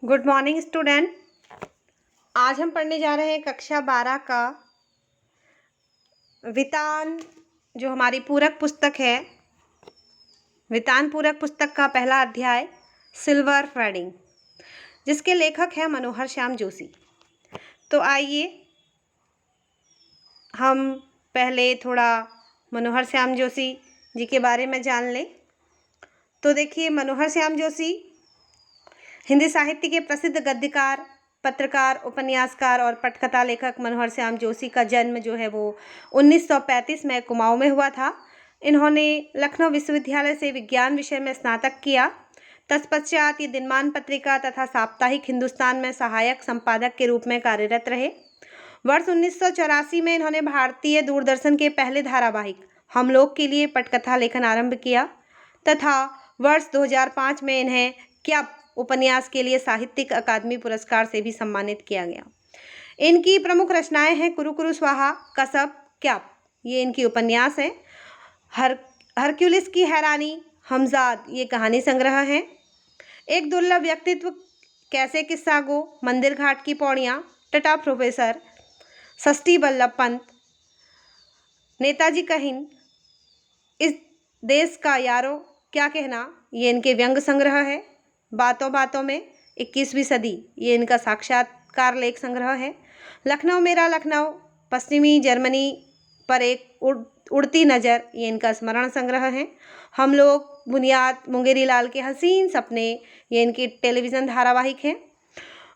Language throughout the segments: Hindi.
Good morning student. आज हम पढ़ने जा रहे हैं कक्षा 12 का वितान, जो हमारी पूरक पुस्तक है। वितान पूरक पुस्तक का पहला अध्याय सिल्वर थ्रेडिंग, जिसके लेखक हैं मनोहर श्याम जोशी। तो आइए हम पहले थोड़ा मनोहर श्याम जोशी जी के बारे में जान लें। तो देखिए, मनोहर श्याम जोशी हिंदी साहित्य के प्रसिद्ध गद्यकार, पत्रकार, उपन्यासकार और पटकथा लेखक मनोहर श्याम जोशी का जन्म जो है वो 1935 में कुमाऊं में हुआ था। इन्होंने लखनऊ विश्वविद्यालय से विज्ञान विषय में स्नातक किया। तत्पश्चात ये दिनमान पत्रिका तथा साप्ताहिक हिंदुस्तान में सहायक संपादक के रूप में कार्यरत रहे। वर्ष 1984 में इन्होंने भारतीय दूरदर्शन के पहले धारावाहिक हम लोग के लिए पटकथा लेखन आरंभ किया तथा वर्ष 2005 में इन्हें क्या उपन्यास के लिए साहित्यिक अकादमी पुरस्कार से भी सम्मानित किया गया। इनकी प्रमुख रचनाएं हैं कुरु कुरु स्वाहा, कसब, क्याप, ये इनकी उपन्यास हैं। हरक्यूलिस की हैरानी, हमजाद, ये कहानी संग्रह है। एक दुर्लभ व्यक्तित्व, कैसे किस्सा गो, मंदिर घाट की पौड़ियाँ, टटा प्रोफेसर, षष्ठी बल्लभ पंत, नेताजी कहिन, इस देश का यारो क्या कहना, ये इनके व्यंग संग्रह है। बातों बातों में, 21वीं सदी, ये इनका साक्षात्कार लेख संग्रह है। लखनऊ मेरा लखनऊ, पश्चिमी जर्मनी पर एक उड़ती नज़र, ये इनका स्मरण संग्रह है। हम लोग, बुनियाद, मुंगेरी लाल के हसीन सपने, ये इनकी टेलीविज़न धारावाहिक है।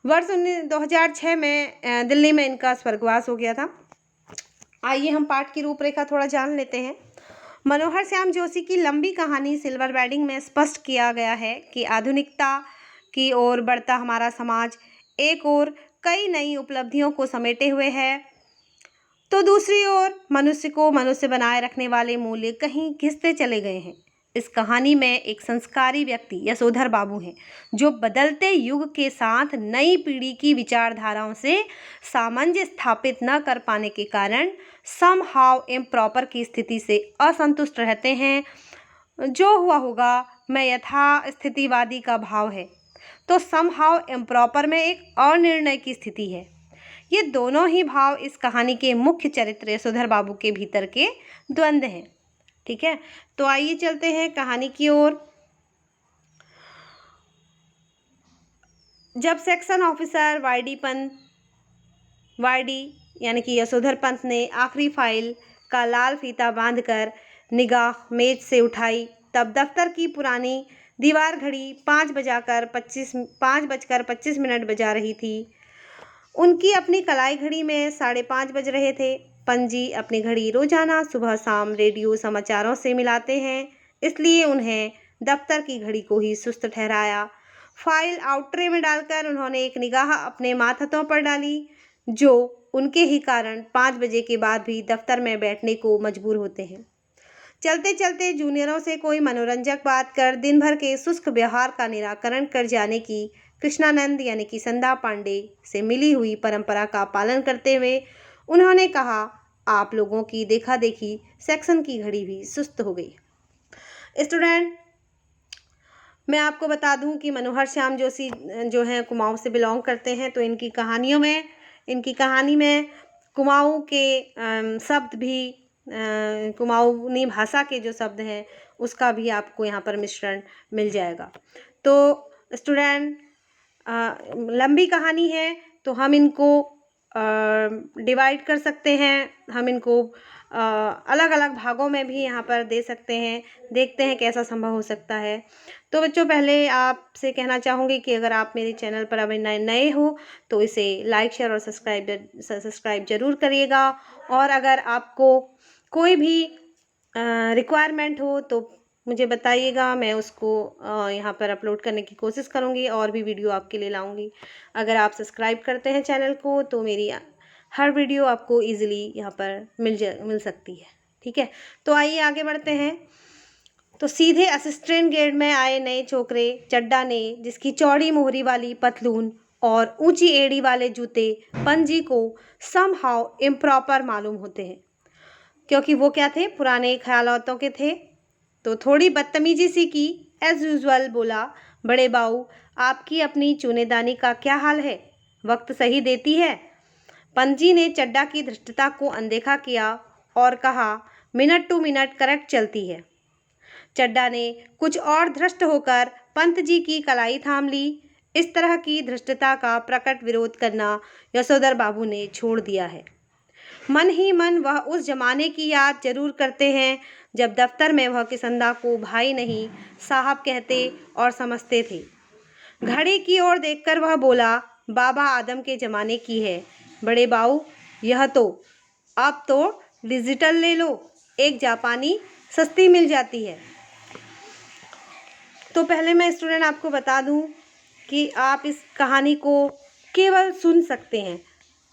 वर्ष 2006 में दिल्ली में इनका स्वर्गवास हो गया था। आइए हम पाठ की रूपरेखा थोड़ा जान लेते हैं। मनोहर श्याम जोशी की लंबी कहानी सिल्वर वेडिंग में स्पष्ट किया गया है कि आधुनिकता की ओर बढ़ता हमारा समाज एक ओर कई नई उपलब्धियों को समेटे हुए है, तो दूसरी ओर मनुष्य को मनुष्य बनाए रखने वाले मूल्य कहीं घिसते चले गए हैं। इस कहानी में एक संस्कारी व्यक्ति यशोधर बाबू हैं, जो बदलते युग के साथ नई पीढ़ी की विचारधाराओं से सामंजस्य स्थापित न कर पाने के कारण समहाउ इम्प्रॉपर की स्थिति से असंतुष्ट रहते हैं। जो हुआ होगा मैं यथास्थितिवादी का भाव है, तो समहाउ इम्प्रॉपर में एक अनिर्णय की स्थिति है। ये दोनों ही भाव इस कहानी के मुख्य चरित्र यशोधर बाबू के भीतर के द्वंद्व हैं। ठीक है, तो आइए चलते हैं कहानी की ओर। जब सेक्शन ऑफिसर वाईडी यानी कि यशोधर पंत ने आखिरी फाइल का लाल फीता बांधकर निगाह मेज से उठाई, तब दफ्तर की पुरानी दीवार घड़ी 5:25 बजा रही थी। उनकी अपनी कलाई घड़ी में 5:30 बज रहे थे। पंजी अपनी घड़ी रोजाना सुबह शाम रेडियो समाचारों से मिलाते हैं, इसलिए उन्हें दफ्तर की घड़ी को ही सुस्त ठहराया। फाइल आउट ट्रे में डालकर उन्होंने एक निगाह अपने माथतों पर डाली, जो उनके ही कारण 5 बजे के बाद भी दफ्तर में बैठने को मजबूर होते हैं। चलते चलते जूनियरों से कोई मनोरंजक बात कर दिन भर के शुष्क व्यवहार का निराकरण कर जाने की कृष्णानंद यानी कि संध्या पांडे से मिली हुई परंपरा का पालन करते हुए उन्होंने कहा, आप लोगों की देखा देखी सेक्शन की घड़ी भी सुस्त हो गई। स्टूडेंट, मैं आपको बता दूं कि मनोहर श्याम जोशी जो हैं कुमाऊं से बिलोंग करते हैं, तो इनकी कहानी में कुमाऊं के शब्द भी, कुमाऊनी भाषा के जो शब्द हैं उसका भी आपको यहाँ पर मिश्रण मिल जाएगा। तो स्टूडेंट, लंबी कहानी है तो हम इनको डिवाइड कर सकते हैं, हम इनको अलग अलग भागों में भी यहाँ पर दे सकते हैं। देखते हैं कैसा संभव हो सकता है। तो बच्चों, पहले आपसे कहना चाहूँगी कि अगर आप मेरे चैनल पर अभी नए हो तो इसे लाइक, शेयर और सब्सक्राइब जरूर करिएगा। और अगर आपको कोई भी रिक्वायरमेंट हो तो मुझे बताइएगा, मैं उसको यहाँ पर अपलोड करने की कोशिश करूँगी और भी वीडियो आपके लिए लाऊंगी। अगर आप सब्सक्राइब करते हैं चैनल को तो मेरी हर वीडियो आपको इजीली यहाँ पर मिल सकती है। ठीक है, तो आइए आगे बढ़ते हैं। तो सीधे असिस्टेंट ग्रेड में आए नए छोकरे चड्डा ने, जिसकी चौड़ी मोहरी वाली पतलून और ऊंची एड़ी वाले जूते पंजी को समहाउ इम्प्रॉपर मालूम होते हैं, क्योंकि वो क्या थे, पुराने ख्यालातों के थे। तो थोड़ी बदतमीजी सी की, एज यूजुअल बोला, बड़े बाऊ, आपकी अपनी चूनेदानी का क्या हाल है? वक्त सही देती है? पंजी ने चड्डा की धृष्टता को अनदेखा किया और कहा, मिनट टू मिनट करेक्ट चलती है। चड्डा ने कुछ और धृष्ट होकर पंत जी की कलाई थाम ली। इस तरह की धृष्टता का प्रकट विरोध करना यशोधर बाबू ने छोड़ दिया है। मन ही मन वह उस जमाने की याद जरूर करते हैं जब दफ्तर में वह किसंदा को भाई नहीं साहब कहते और समझते थे। घड़ी की ओर देखकर वह बोला, बाबा आदम के ज़माने की है बड़े बाऊ, यह तो अब तो डिजिटल ले लो, एक जापानी सस्ती मिल जाती है। तो पहले मैं स्टूडेंट आपको बता दूं कि आप इस कहानी को केवल सुन सकते हैं,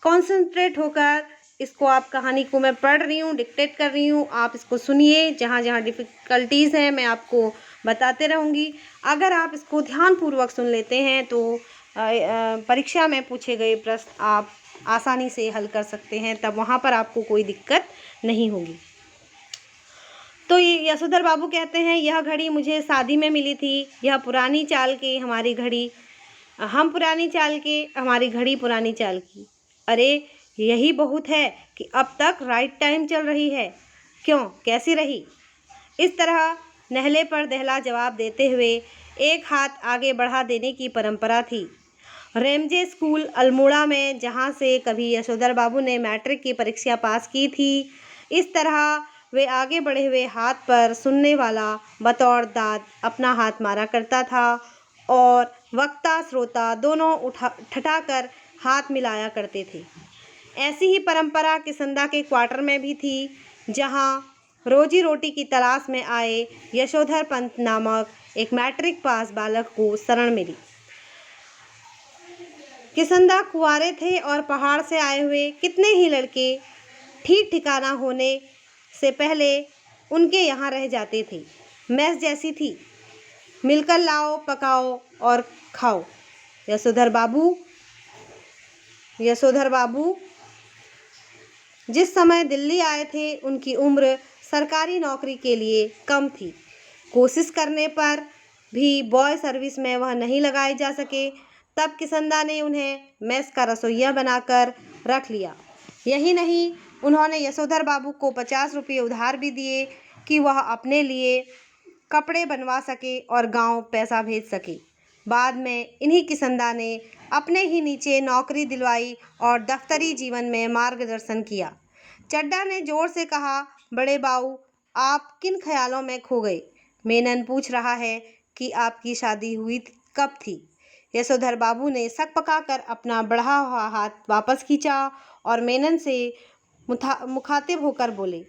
कॉन्सेंट्रेट होकर इसको आप कहानी को मैं पढ़ रही हूँ, डिक्टेट कर रही हूँ, आप इसको सुनिए। जहाँ जहाँ डिफ़िकल्टीज़ हैं मैं आपको बताते रहूँगी। अगर आप इसको ध्यानपूर्वक सुन लेते हैं तो परीक्षा में पूछे गए प्रश्न आप आसानी से हल कर सकते हैं, तब वहाँ पर आपको कोई दिक्कत नहीं होगी। तो ये यशोधर बाबू कहते हैं, यह घड़ी मुझे शादी में मिली थी, यह पुरानी चाल के हमारी घड़ी, हम पुरानी चाल के हमारी घड़ी पुरानी चाल की। अरे यही बहुत है कि अब तक राइट टाइम चल रही है। क्यों, कैसी रही? इस तरह नहले पर दहला जवाब देते हुए एक हाथ आगे बढ़ा देने की परंपरा थी। रेमजे स्कूल अल्मोड़ा में, जहाँ से कभी यशोधर बाबू ने मैट्रिक की परीक्षा पास की थी, इस तरह वे आगे बढ़े हुए हाथ पर सुनने वाला बतौर दाद अपना हाथ मारा करता था और वक्ता श्रोता दोनों ठठाकर हाथ मिलाया करते थे। ऐसी ही परंपरा किसंदा के क्वार्टर में भी थी, जहाँ रोजी रोटी की तलाश में आए यशोधर पंत नामक एक मैट्रिक पास बालक को शरण मिली। किसंदा कुंवारे थे और पहाड़ से आए हुए कितने ही लड़के ठीक ठिकाना होने से पहले उनके यहाँ रह जाते थे। मैस जैसी थी, मिलकर लाओ, पकाओ और खाओ। यशोधर बाबू जिस समय दिल्ली आए थे उनकी उम्र सरकारी नौकरी के लिए कम थी। कोशिश करने पर भी बॉय सर्विस में वह नहीं लगाए जा सके। तब किसंदा ने उन्हें मेस का रसोइया बनाकर रख लिया। यही नहीं, उन्होंने यशोधर बाबू को 50 रुपये उधार भी दिए कि वह अपने लिए कपड़े बनवा सके और गांव पैसा भेज सके। बाद में इन्हीं किसंदा ने अपने ही नीचे नौकरी दिलवाई और दफ्तरी जीवन में मार्गदर्शन किया। चड्डा ने जोर से कहा, बड़े बाऊ, आप किन ख्यालों में खो गए? मेनन पूछ रहा है कि आपकी शादी हुई कब थी? यशोधर बाबू ने सक पकाकर अपना बढ़ा हुआ हाथ वापस खींचा और मेनन से मुखातिब होकर बोले,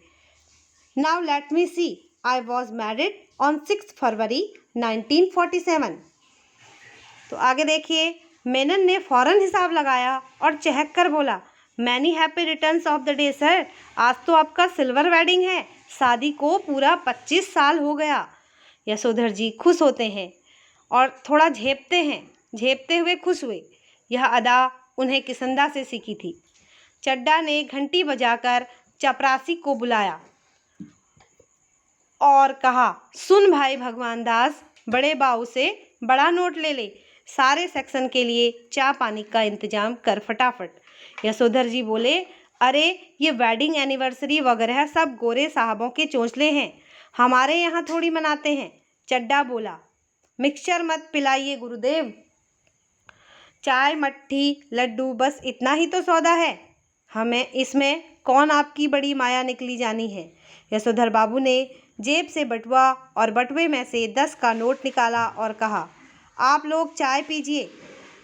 now let me see, I was married on 6 February 1947। तो आगे देखिए, मेनन ने फौरन हिसाब लगाया और चहक कर बोला, many happy returns of the day sir, आज तो आपका सिल्वर वेडिंग है, शादी को पूरा 25 साल हो गया। यशोधर जी खुश होते हैं और थोड़ा झेपते हुए खुश हुए। यह अदा उन्हें किसंदा से सीखी थी। चड्डा ने घंटी बजाकर चपरासी को बुलाया और कहा, सुन भाई भगवान दास, बड़े बाऊ से बड़ा नोट ले ले, सारे सेक्शन के लिए चाय पानी का इंतजाम कर फटाफट। यशोधर जी बोले, अरे ये वेडिंग एनिवर्सरी वगैरह सब गोरे साहबों के चोंचले हैं, हमारे यहाँ थोड़ी मनाते हैं। चड्डा बोला, मिक्सचर मत पिलाइए गुरुदेव, चाय मट्ठी लड्डू बस इतना ही तो सौदा है, हमें इसमें कौन आपकी बड़ी माया निकली जानी है। यशोधर बाबू ने जेब से बटुआ और बटुए में से 10 का नोट निकाला और कहा, आप लोग चाय पीजिए,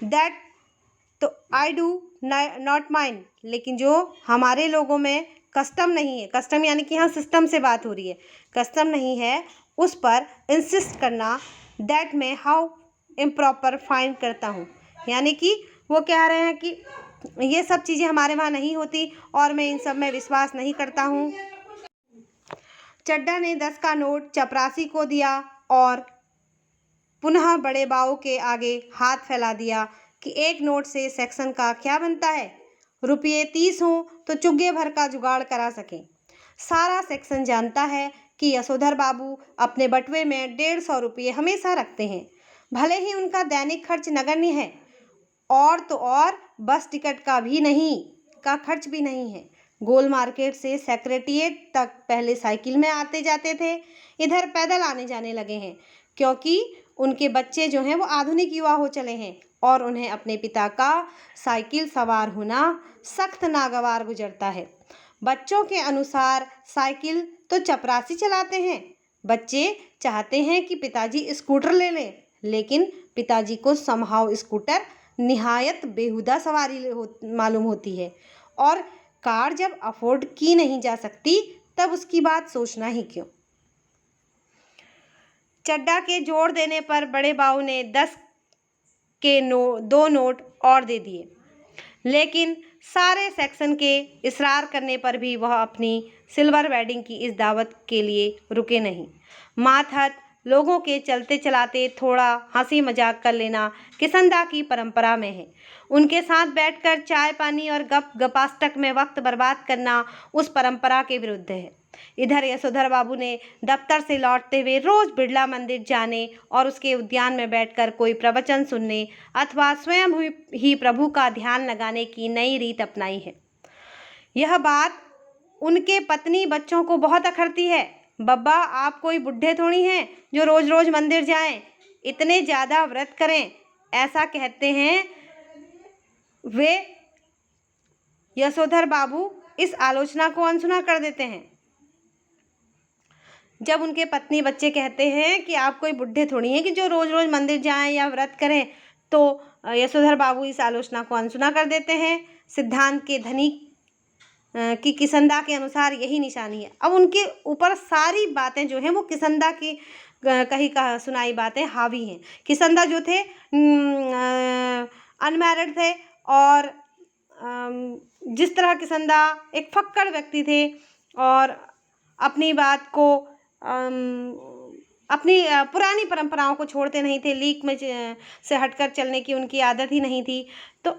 दैट तो आई डू नॉट माइंड, लेकिन जो हमारे लोगों में कस्टम नहीं है, कस्टम यानी कि यहाँ सिस्टम से बात हो रही है, कस्टम नहीं है उस पर इंसिस्ट करना, दैट में हाउ इम्प्रॉपर फाइंड करता हूँ। यानी कि वो कह रहे हैं कि ये सब चीज़ें हमारे वहाँ नहीं होती और मैं इन सब में विश्वास नहीं करता हूँ। चड्डा ने 10 का नोट चपरासी को दिया और पुनः बड़े बाऊ के आगे हाथ फैला दिया कि एक नोट से सेक्शन का क्या बनता है, रुपये 30 हों तो चुग्गे भर का जुगाड़ करा सकें। सारा सेक्शन जानता है कि यशोधर बाबू अपने बटुए में 150 रुपये हमेशा रखते हैं। भले ही उनका दैनिक खर्च नगण्य है, और तो और बस टिकट का खर्च भी नहीं है। गोल मार्केट से सेक्रेटेरिएट तक पहले साइकिल में आते जाते थे, इधर पैदल आने जाने लगे हैं, क्योंकि उनके बच्चे जो हैं वो आधुनिक युवा हो चले हैं और उन्हें अपने पिता का साइकिल सवार होना सख्त नागवार गुजरता है। बच्चों के अनुसार साइकिल तो चपरासी चलाते हैं। बच्चे चाहते हैं कि पिताजी स्कूटर ले लें, लेकिन पिताजी को समहाउ स्कूटर निहायत बेहुदा सवारी मालूम होती है, और कार जब अफोर्ड की नहीं जा सकती तब उसकी बात सोचना ही क्यों। चड्डा के जोड़ देने पर बड़े बाऊ ने 10 के 2 नोट और दे दिए, लेकिन सारे सेक्शन के इसरार करने पर भी वह अपनी सिल्वर वेडिंग की इस दावत के लिए रुके नहीं। मातहत लोगों के चलते चलाते थोड़ा हंसी मजाक कर लेना किसंदा की परंपरा में है। उनके साथ बैठकर चाय पानी और गप गपाष्टक में वक्त बर्बाद करना उस परंपरा के विरुद्ध है। इधर यशोधर बाबू ने दफ्तर से लौटते हुए रोज बिड़ला मंदिर जाने और उसके उद्यान में बैठकर कोई प्रवचन सुनने अथवा स्वयं ही प्रभु का ध्यान लगाने की नई रीत अपनाई है। यह बात उनके पत्नी बच्चों को बहुत अखरती है। बब्बा, आप कोई बुढ़े थोड़ी हैं जो रोज रोज मंदिर जाएं, इतने ज़्यादा व्रत करें, ऐसा कहते हैं वे। यशोधर बाबू इस आलोचना को अनसुना कर देते हैं। जब उनके पत्नी बच्चे कहते हैं कि आप कोई बुढ़े थोड़ी हैं कि जो रोज रोज मंदिर जाएं या व्रत करें, तो यशोधर बाबू इस आलोचना को अनसुना कर देते हैं। सिद्धांत के धनी की किसंदा के अनुसार यही निशानी है। अब उनके ऊपर सारी बातें जो हैं वो किसंदा की कही सुनाई बातें हावी हैं। किसंदा जो थे अनमैरिड थे, और जिस तरह किसंदा एक फक्कड़ व्यक्ति थे और अपनी बात को अपनी पुरानी परंपराओं को छोड़ते नहीं थे, लीक में से हटकर चलने की उनकी आदत ही नहीं थी, तो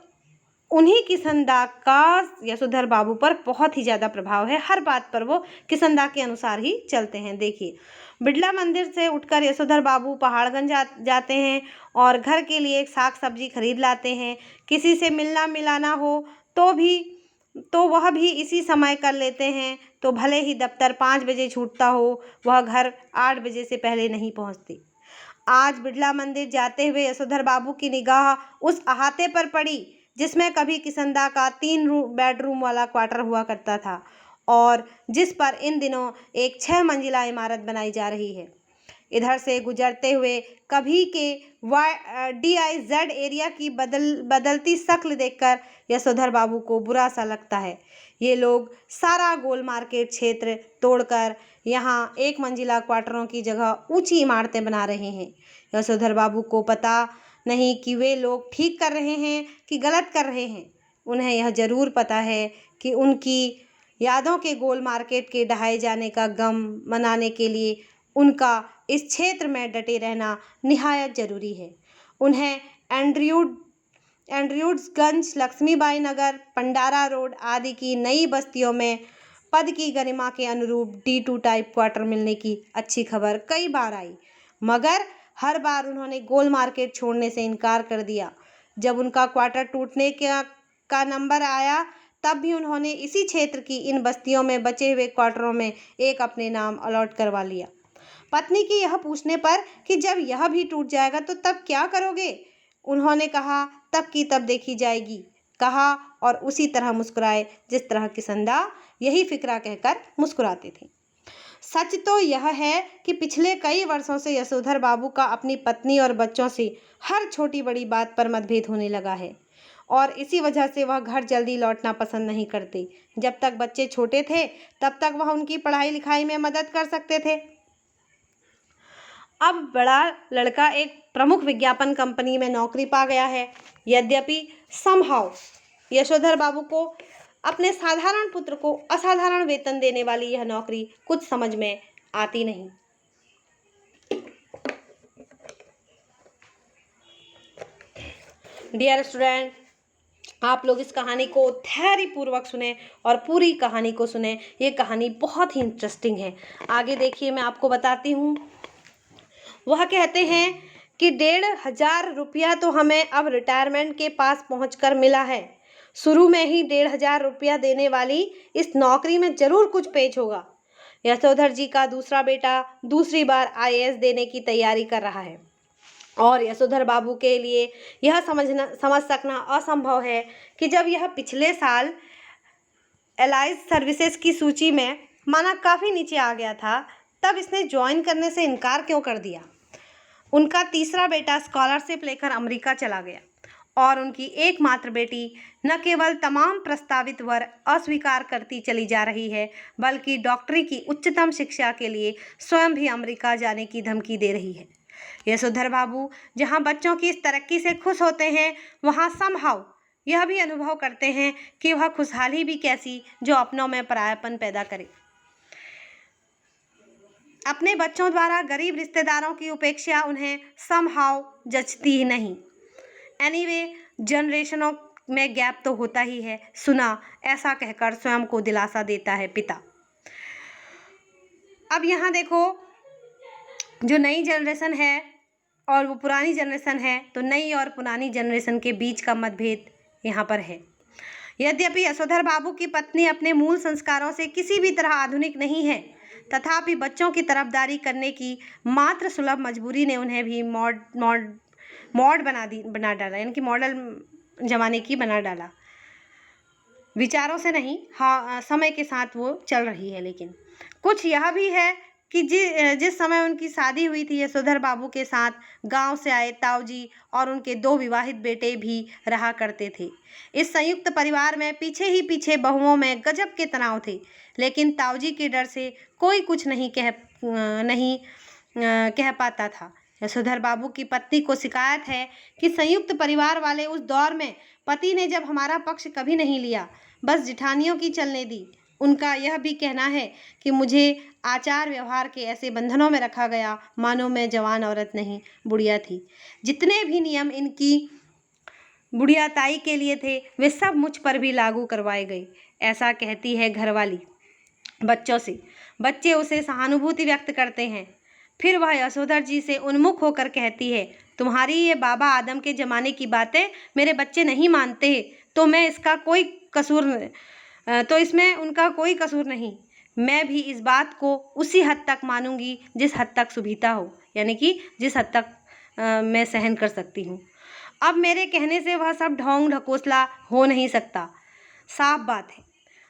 उन्हीं किसंदा का यशोधर बाबू पर बहुत ही ज़्यादा प्रभाव है। हर बात पर वो किसंदा के अनुसार ही चलते हैं। देखिए, बिड़ला मंदिर से उठकर यशोधर बाबू पहाड़गंज जाते हैं और घर के लिए साग सब्जी खरीद लाते हैं। किसी से मिलना मिलाना हो तो वह भी इसी समय कर लेते हैं। तो भले ही दफ्तर 5 बजे छूटता हो, वह घर 8 बजे से पहले नहीं पहुंचते। आज बिड़ला मंदिर जाते हुए यशोधर बाबू की निगाह उस अहाते पर पड़ी जिसमें कभी किसंदा का 3 बेडरूम वाला क्वार्टर हुआ करता था और जिस पर इन दिनों एक 6 मंजिला इमारत बनाई जा रही है। इधर से गुजरते हुए कभी के DIZ एरिया की बदलती शक्ल देखकर यशोधर बाबू को बुरा सा लगता है। ये लोग सारा गोल मार्केट क्षेत्र तोड़कर यहाँ 1 मंजिला क्वार्टरों की जगह ऊंची इमारतें बना रहे हैं। यशोधर बाबू को पता नहीं कि वे लोग ठीक कर रहे हैं कि गलत कर रहे हैं। उन्हें यह ज़रूर पता है कि उनकी यादों के गोल मार्केट के ढहाए जाने का गम मनाने के लिए उनका इस क्षेत्र में डटे रहना निहायत ज़रूरी है। उन्हें एंड्रयूड्सगंज, लक्ष्मीबाई नगर, पंडारा रोड आदि की नई बस्तियों में पद की गरिमा के अनुरूप D2 टाइप क्वार्टर मिलने की अच्छी खबर कई बार आई, मगर हर बार उन्होंने गोल मार्केट छोड़ने से इनकार कर दिया। जब उनका क्वार्टर टूटने का नंबर आया तब भी उन्होंने इसी क्षेत्र की इन बस्तियों में बचे हुए क्वार्टरों में एक अपने नाम अलॉट करवा लिया। पत्नी की यह पूछने पर कि जब यह भी टूट जाएगा तो तब क्या करोगे, उन्होंने कहा तब की तब देखी जाएगी, कहा और उसी तरह मुस्कुराए जिस तरह किसंदा यही फिक्रा कहकर मुस्कुराते थे। सच तो यह है कि पिछले कई वर्षों से यशोधर बाबू का अपनी पत्नी और बच्चों से हर छोटी बड़ी बात पर मतभेद होने लगा है और इसी वजह से वह घर जल्दी लौटना पसंद नहीं करते। जब तक बच्चे छोटे थे तब तक वह उनकी पढ़ाई लिखाई में मदद कर सकते थे। अब बड़ा लड़का एक प्रमुख विज्ञापन कंपनी में नौकरी पा गया है। यद्यपि समहाउ यशोधर बाबू को अपने साधारण पुत्र को असाधारण वेतन देने वाली यह नौकरी कुछ समझ में आती नहीं। डियर स्टूडेंट, आप लोग इस कहानी को धैर्यपूर्वक सुने और पूरी कहानी को सुने। ये कहानी बहुत ही इंटरेस्टिंग है। आगे देखिए, मैं आपको बताती हूँ। वह कहते हैं कि 1,500 रुपया तो हमें अब रिटायरमेंट के पास पहुंचकर मिला है। शुरू में ही 1,500 रुपया देने वाली इस नौकरी में जरूर कुछ पेच होगा। यशोधर जी का दूसरा बेटा दूसरी बार आईएएस देने की तैयारी कर रहा है और यशोधर बाबू के लिए यह समझ सकना असंभव है कि जब यह पिछले साल एलाइज सर्विसेज की सूची में माना काफ़ी नीचे आ गया था, तब इसने ज्वाइन करने से इनकार क्यों कर दिया। उनका तीसरा बेटा स्कॉलरशिप लेकर अमेरिका चला गया और उनकी एकमात्र बेटी न केवल तमाम प्रस्तावित वर अस्वीकार करती चली जा रही है, बल्कि डॉक्टरी की उच्चतम शिक्षा के लिए स्वयं भी अमेरिका जाने की धमकी दे रही है। यशोधर बाबू जहां बच्चों की इस तरक्की से खुश होते हैं, वहां समहाउ यह भी अनुभव करते हैं कि वह खुशहाली भी कैसी जो अपनों में परायापन पैदा करे। अपने बच्चों द्वारा गरीब रिश्तेदारों की उपेक्षा उन्हें समहाउ जचती ही नहीं। एनीवे, जनरेशनों में गैप तो होता ही है, सुना, ऐसा कहकर स्वयं को दिलासा देता है पिता। अब यहाँ देखो, जो नई जनरेशन है और वो पुरानी जनरेशन है, तो नई और पुरानी जनरेशन के बीच का मतभेद यहाँ पर है। यद्यपि यशोधर बाबू की पत्नी अपने मूल संस्कारों से किसी भी तरह आधुनिक नहीं है, तथापि बच्चों की तरफदारी करने की मात्र सुलभ मजबूरी ने उन्हें भी मॉड बना डाला, यानी कि मॉडल जमाने की बना डाला। विचारों से नहीं, हाँ, समय के साथ वो चल रही है। लेकिन कुछ यह भी है कि जिस समय उनकी शादी हुई थी यशोधर बाबू के साथ गांव से आए ताऊजी और उनके 2 विवाहित बेटे भी रहा करते थे। इस संयुक्त परिवार में पीछे बहुओं में गजब के तनाव थे, लेकिन ताऊजी के डर से कोई कुछ नहीं कह पाता था। यशोधर बाबू की पत्नी को शिकायत है कि संयुक्त परिवार वाले उस दौर में पति ने जब हमारा पक्ष कभी नहीं लिया, बस जिठानियों की चलने दी। उनका यह भी कहना है कि मुझे आचार व्यवहार के ऐसे बंधनों में रखा गया मानो मैं जवान औरत नहीं, बुढ़िया थी। जितने भी नियम इनकी बुढ़ियाताई के लिए थे, वे सब मुझ पर भी लागू करवाए गए, ऐसा कहती है घरवाली बच्चों से। बच्चे उसे सहानुभूति व्यक्त करते हैं। फिर वह यशोधर जी से उन्मुख होकर कहती है, तुम्हारी ये बाबा आदम के ज़माने की बातें मेरे बच्चे नहीं मानते, तो इसमें उनका कोई कसूर नहीं। मैं भी इस बात को उसी हद तक मानूंगी जिस हद तक सुभीता हो, यानी कि जिस हद तक मैं सहन कर सकती हूँ। अब मेरे कहने से वह सब ढोंग ढकोसला हो नहीं सकता। साफ बात है,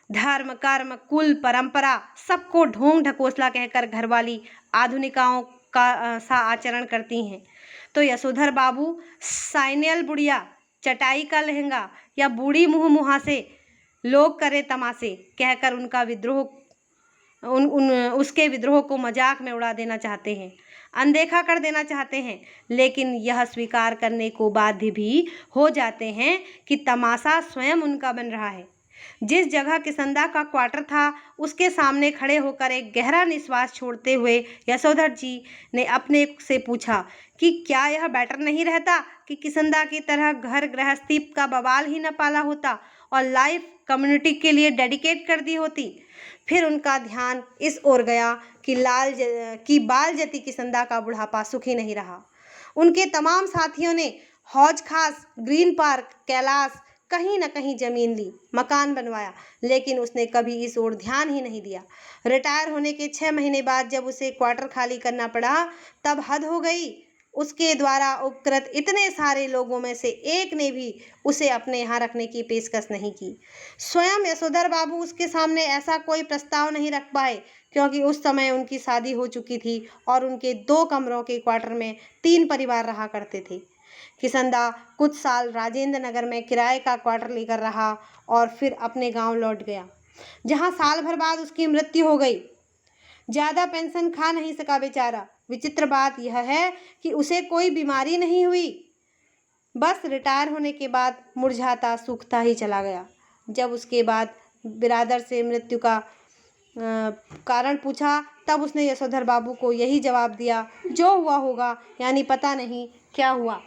धर्म, कर्म, कुल, परंपरा सबको ढोंग ढकोसला कहकर घरवाली आधुनिकाओं का सा आचरण करती हैं। तो यशोधर बाबू साइनियल बुढ़िया, चटाई का लहंगा या बूढ़ी मुँह मुहासे, लोग करे तमाशे कहकर उनका उसके विद्रोह को मजाक में उड़ा देना चाहते हैं, अनदेखा कर देना चाहते हैं। लेकिन यह स्वीकार करने को बाध्य भी हो जाते हैं कि तमाशा स्वयं उनका बन रहा है। जिस जगह किसंदा का क्वार्टर था, उसके सामने खड़े होकर एक गहरा निश्वास छोड़ते हुए यशोधर जी ने अपने से पूछा कि क्या यह बेटर नहीं रहता कि किसंदा की तरह घर गृहस्थी का बवाल ही न पाला होता और लाइफ कम्युनिटी के लिए डेडिकेट कर दी होती। फिर उनका ध्यान इस ओर गया कि बाल जती किसंदा का बुढ़ापा सुखी नहीं रहा। उनके तमाम साथियों ने हौज खास, ग्रीन पार्क, कैलाश, कहीं न कहीं जमीन ली, मकान बनवाया, लेकिन उसने कभी इस ओर ध्यान ही नहीं दिया। रिटायर होने के 6 महीने बाद जब उसे क्वार्टर खाली करना पड़ा, तब हद हो गई। उसके द्वारा उपकृत इतने सारे लोगों में से एक ने भी उसे अपने यहाँ रखने की पेशकश नहीं की। स्वयं यशोधर बाबू उसके सामने ऐसा कोई प्रस्ताव नहीं रख पाए, क्योंकि उस समय उनकी शादी हो चुकी थी और उनके 2 कमरों के क्वार्टर में 3 परिवार रहा करते थे। किसंदा कुछ साल राजेंद्र नगर में किराए का क्वार्टर लेकर रहा और फिर अपने गांव लौट गया, जहां साल भर बाद उसकी मृत्यु हो गई। ज़्यादा पेंशन खा नहीं सका बेचारा। विचित्र बात यह है कि उसे कोई बीमारी नहीं हुई, बस रिटायर होने के बाद मुरझाता सूखता ही चला गया। जब उसके बाद बिरादर से मृत्यु का कारण पूछा, तब उसने यशोधर बाबू को यही जवाब दिया, जो हुआ होगा, यानी पता नहीं क्या हुआ।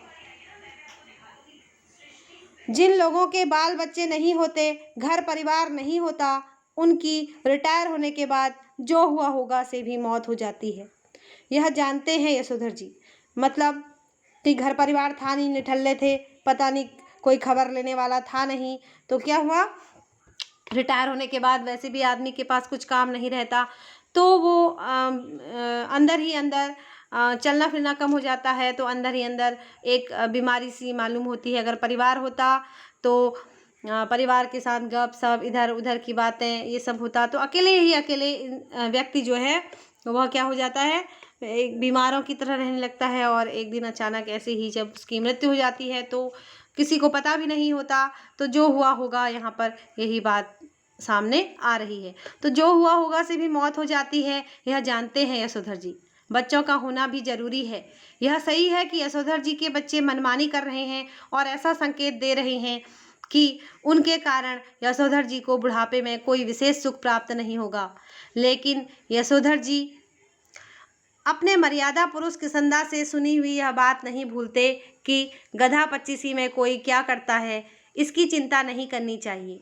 जिन लोगों के बाल बच्चे नहीं होते, घर परिवार नहीं होता, उनकी रिटायर होने के बाद जो हुआ होगा से भी मौत हो जाती है। यह जानते हैं यशोधर जी। मतलब कि घर परिवार था नहीं, निठल्ले थे, पता नहीं कोई खबर लेने वाला था नहीं। तो क्या हुआ, रिटायर होने के बाद वैसे भी आदमी के पास कुछ काम नहीं रहता, तो वो अंदर ही अंदर चलना फिरना कम हो जाता है, तो अंदर ही अंदर एक बीमारी सी मालूम होती है। अगर परिवार होता तो परिवार के साथ गप सप, इधर उधर की बातें, ये सब होता, तो अकेले व्यक्ति जो है वह क्या हो जाता है, एक बीमारों की तरह रहने लगता है। और एक दिन अचानक ऐसे ही जब उसकी मृत्यु हो जाती है तो किसी को पता भी नहीं होता। तो जो हुआ होगा, यहाँ पर यही बात सामने आ रही है। तो जो हुआ होगा से भी मौत हो जाती है, यह जानते हैं यशोधर जी। बच्चों का होना भी जरूरी है। यह सही है कि यशोधर जी के बच्चे मनमानी कर रहे हैं और ऐसा संकेत दे रहे हैं कि उनके कारण यशोधर जी को बुढ़ापे में कोई विशेष सुख प्राप्त नहीं होगा। लेकिन यशोधर जी अपने मर्यादा पुरुष किसंदा से सुनी हुई यह बात नहीं भूलते कि गधा पच्चीसी में कोई क्या करता है, इसकी चिंता नहीं करनी चाहिए,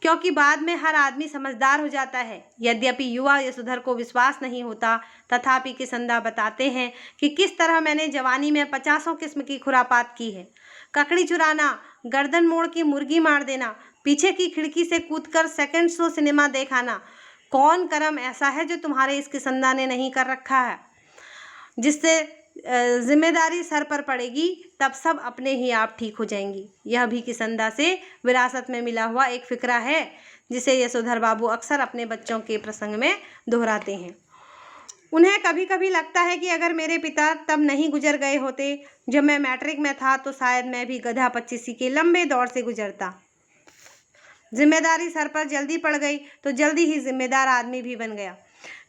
क्योंकि बाद में हर आदमी समझदार हो जाता है। यद्यपि युवा यशोधर को विश्वास नहीं होता, तथापि किसंदा बताते हैं कि किस तरह मैंने जवानी में 50 किस्म की खुरापात की है। ककड़ी चुराना, गर्दन मोड़ के मुर्गी मार देना, पीछे की खिड़की से कूदकर सेकंड शो सिनेमा देखाना, कौन कर्म ऐसा है जो तुम्हारे इस किसंदा ने नहीं कर रखा है, जिससे जिम्मेदारी सर पर पड़ेगी, तब सब अपने ही आप ठीक हो जाएंगी। यह भी किसंदा से विरासत में मिला हुआ एक फिक्रा है, जिसे यशोधर बाबू अक्सर अपने बच्चों के प्रसंग में दोहराते हैं। उन्हें कभी कभी लगता है कि अगर मेरे पिता तब नहीं गुजर गए होते जब मैं मैट्रिक में था, तो शायद मैं भी गधा पच्चीसी के लंबे दौर से गुजरता। जिम्मेदारी सर पर जल्दी पड़ गई तो जल्दी ही जिम्मेदार आदमी भी बन गया।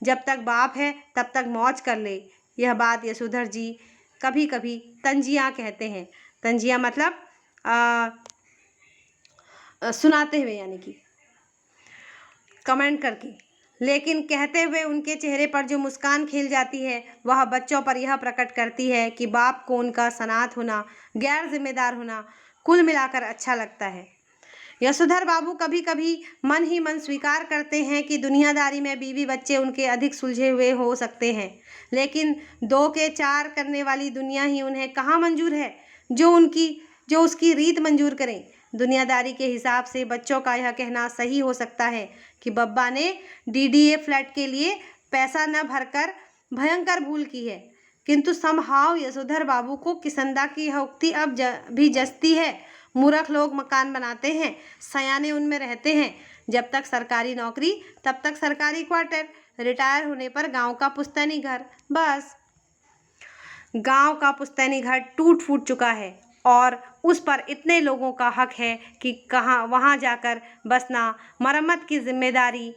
जब तक बाप है तब तक मौज कर ले। यह बात यशोधर जी कभी कभी तंजिया कहते हैं। तंजिया मतलब सुनाते हुए, यानी कि कमेंट करके, लेकिन कहते हुए उनके चेहरे पर जो मुस्कान खिल जाती है, वह बच्चों पर यह प्रकट करती है कि बाप को उनका सनात होना, गैर जिम्मेदार होना कुल मिलाकर अच्छा लगता है। यशोधर बाबू कभी कभी मन ही मन स्वीकार करते हैं कि दुनियादारी में बीवी बच्चे उनके अधिक सुलझे हुए हो सकते हैं, लेकिन 2 के 4 करने वाली दुनिया ही उन्हें कहाँ मंजूर है जो उसकी रीत मंजूर करें। दुनियादारी के हिसाब से बच्चों का यह कहना सही हो सकता है कि बब्बा ने डीडीए फ्लैट के लिए पैसा न भरकर भयंकर भूल की है, किंतु समहाव यशोधर बाबू को किसंदा की यह उक्ति अब भी जचती है। मूर्ख लोग मकान बनाते हैं, सयाने उनमें रहते हैं। जब तक सरकारी नौकरी तब तक सरकारी क्वार्टर, रिटायर होने पर गांव का पुश्तैनी घर। बस गांव का पुश्तैनी घर टूट फूट चुका है और उस पर इतने लोगों का हक है कि कहाँ वहाँ जाकर बसना, मरम्मत की जिम्मेदारी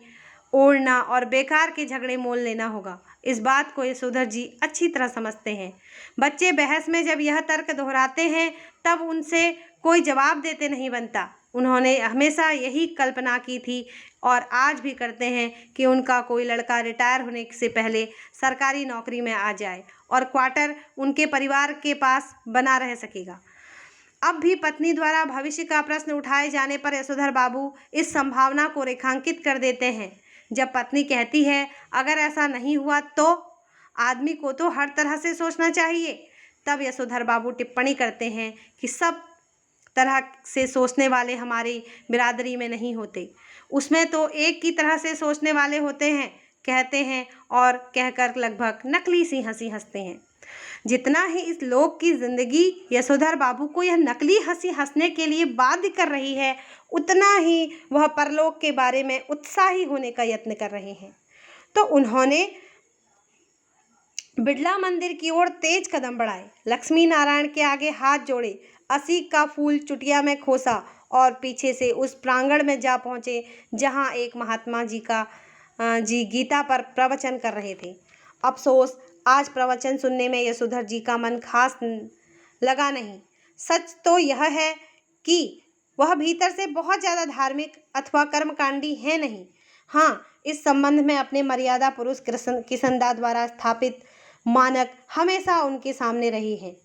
ओढ़ना और बेकार के झगड़े मोल लेना होगा। इस बात को यशोधर जी अच्छी तरह समझते हैं। बच्चे बहस में जब यह तर्क दोहराते हैं तब उनसे कोई जवाब देते नहीं बनता। उन्होंने हमेशा यही कल्पना की थी और आज भी करते हैं कि उनका कोई लड़का रिटायर होने से पहले सरकारी नौकरी में आ जाए और क्वार्टर उनके परिवार के पास बना रह सकेगा। अब भी पत्नी द्वारा भविष्य का प्रश्न उठाए जाने पर यशोधर बाबू इस संभावना को रेखांकित कर देते हैं। जब पत्नी कहती है अगर ऐसा नहीं हुआ तो आदमी को तो हर तरह से सोचना चाहिए, तब यशोधर बाबू टिप्पणी करते हैं कि सब तरह से सोचने वाले हमारी बिरादरी में नहीं होते, उसमें तो एक की तरह से सोचने वाले होते हैं, कहते हैं और कहकर लगभग नकली सी हंसी हंसते हैं। जितना ही इस लोक की जिंदगी यशोधर बाबू को यह नकली हंसी हंसने के लिए बाध्य कर रही है, उतना ही वह परलोक के बारे में उत्साही होने का यत्न कर रहे हैं। तो उन्होंने बिड़ला मंदिर की ओर तेज कदम बढ़ाए, लक्ष्मी नारायण के आगे हाथ जोड़े, असीक का फूल चुटिया में खोसा और पीछे से उस प्रांगण में जा पहुँचे जहाँ एक महात्मा जी गीता पर प्रवचन कर रहे थे। अफसोस आज प्रवचन सुनने में यशोधर जी का मन खास लगा नहीं। सच तो यह है कि वह भीतर से बहुत ज़्यादा धार्मिक अथवा कर्मकांडी है नहीं। हाँ, इस संबंध में अपने मर्यादा पुरुष किसंदा द्वारा स्थापित मानक हमेशा उनके सामने रही है।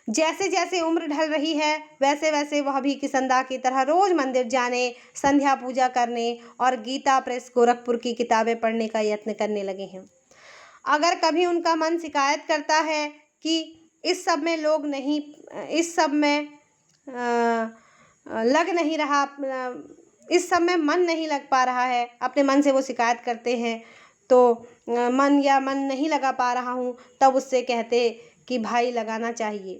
जैसे जैसे उम्र ढल रही है वैसे वैसे वह भी किसंदा की तरह रोज मंदिर जाने, संध्या पूजा करने और गीता प्रेस गोरखपुर की किताबें पढ़ने का यत्न करने लगे हैं। अगर कभी उनका मन शिकायत करता है कि इस सब में लोग नहीं, इस सब में लग नहीं रहा, इस सब में मन नहीं लग पा रहा है। अपने मन से वो शिकायत करते हैं तो मन नहीं लगा पा रहा हूँ, तब उससे कहते कि भाई लगाना चाहिए।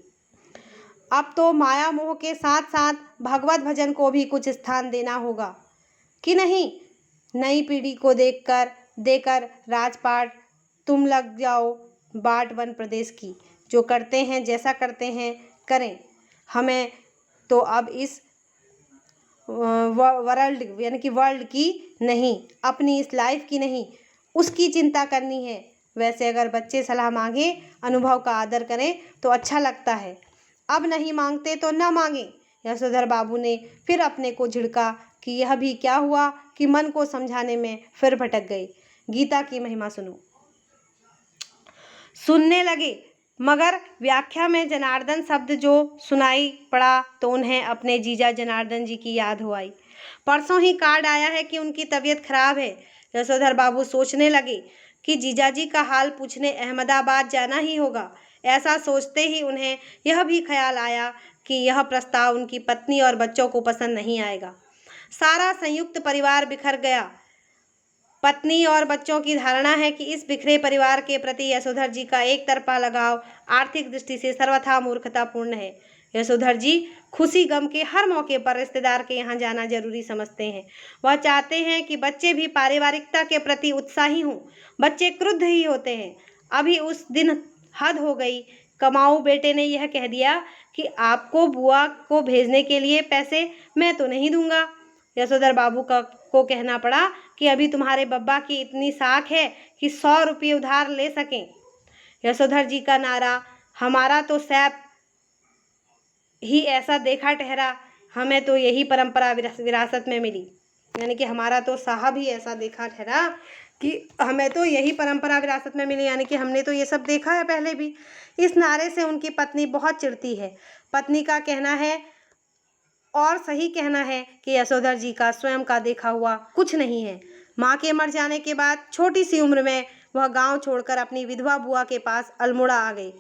अब तो माया मोह के साथ साथ भगवत भजन को भी कुछ स्थान देना होगा कि नहीं। नई पीढ़ी को देकर राजपाट तुम लग जाओ बाट वन प्रदेश की। जो करते हैं जैसा करते हैं करें, हमें तो अब इस वर्ल्ड यानी कि वर्ल्ड की नहीं, अपनी इस लाइफ की नहीं, उसकी चिंता करनी है। वैसे अगर बच्चे सलाह मांगे, अनुभव का आदर करें तो अच्छा लगता है। अब नहीं मांगते तो न मांगे। यशोधर बाबू ने फिर अपने को झिड़का कि यह भी क्या हुआ कि मन को समझाने में फिर भटक गए। गीता की महिमा सुनो। सुनने लगे, मगर व्याख्या में जनार्दन शब्द जो सुनाई पड़ा तो उन्हें अपने जीजा जनार्दन जी की याद हो आई। परसों ही कार्ड आया है कि उनकी तबीयत खराब है। यशोधर बाबू सोचने लगे कि जीजाजी का हाल पूछने अहमदाबाद जाना ही होगा। ऐसा सोचते ही उन्हें यह भी ख्याल आया कि यह प्रस्ताव उनकी पत्नी और बच्चों को पसंद नहीं आएगा। सारा संयुक्त परिवार बिखर गया। पत्नी और बच्चों की धारणा है कि इस बिखरे परिवार के प्रति यशोधर जी का एक तरफा लगाव आर्थिक दृष्टि से सर्वथा मूर्खतापूर्ण है। यशोधर जी खुशी गम के हर मौके पर रिश्तेदार के यहाँ जाना जरूरी समझते हैं। वह चाहते हैं कि बच्चे भी पारिवारिकता के प्रति उत्साही हों। बच्चे क्रुद्ध ही होते हैं। अभी उस दिन हद हो गई। कमाऊ बेटे ने यह कह दिया कि आपको बुआ को भेजने के लिए पैसे मैं तो नहीं दूंगा। यशोधर बाबू को कहना पड़ा कि अभी तुम्हारे बब्बा की इतनी साख है कि 100 रुपये उधार ले सकें। यशोधर जी का नारा, हमारा तो सैप ही ऐसा देखा ठहरा, हमें तो यही परंपरा विरासत में मिली। यानी कि हमारा तो साहब ही ऐसा देखा ठहरा कि हमें तो यही परंपरा विरासत में मिली, यानी कि हमने तो ये सब देखा है पहले भी। इस नारे से उनकी पत्नी बहुत चिढ़ती है। पत्नी का कहना है और सही कहना है कि यशोधर जी का स्वयं का देखा हुआ कुछ नहीं है। माँ के मर जाने के बाद छोटी सी उम्र में वह गांव छोड़कर अपनी विधवा बुआ के पास अल्मोड़ा आ गई।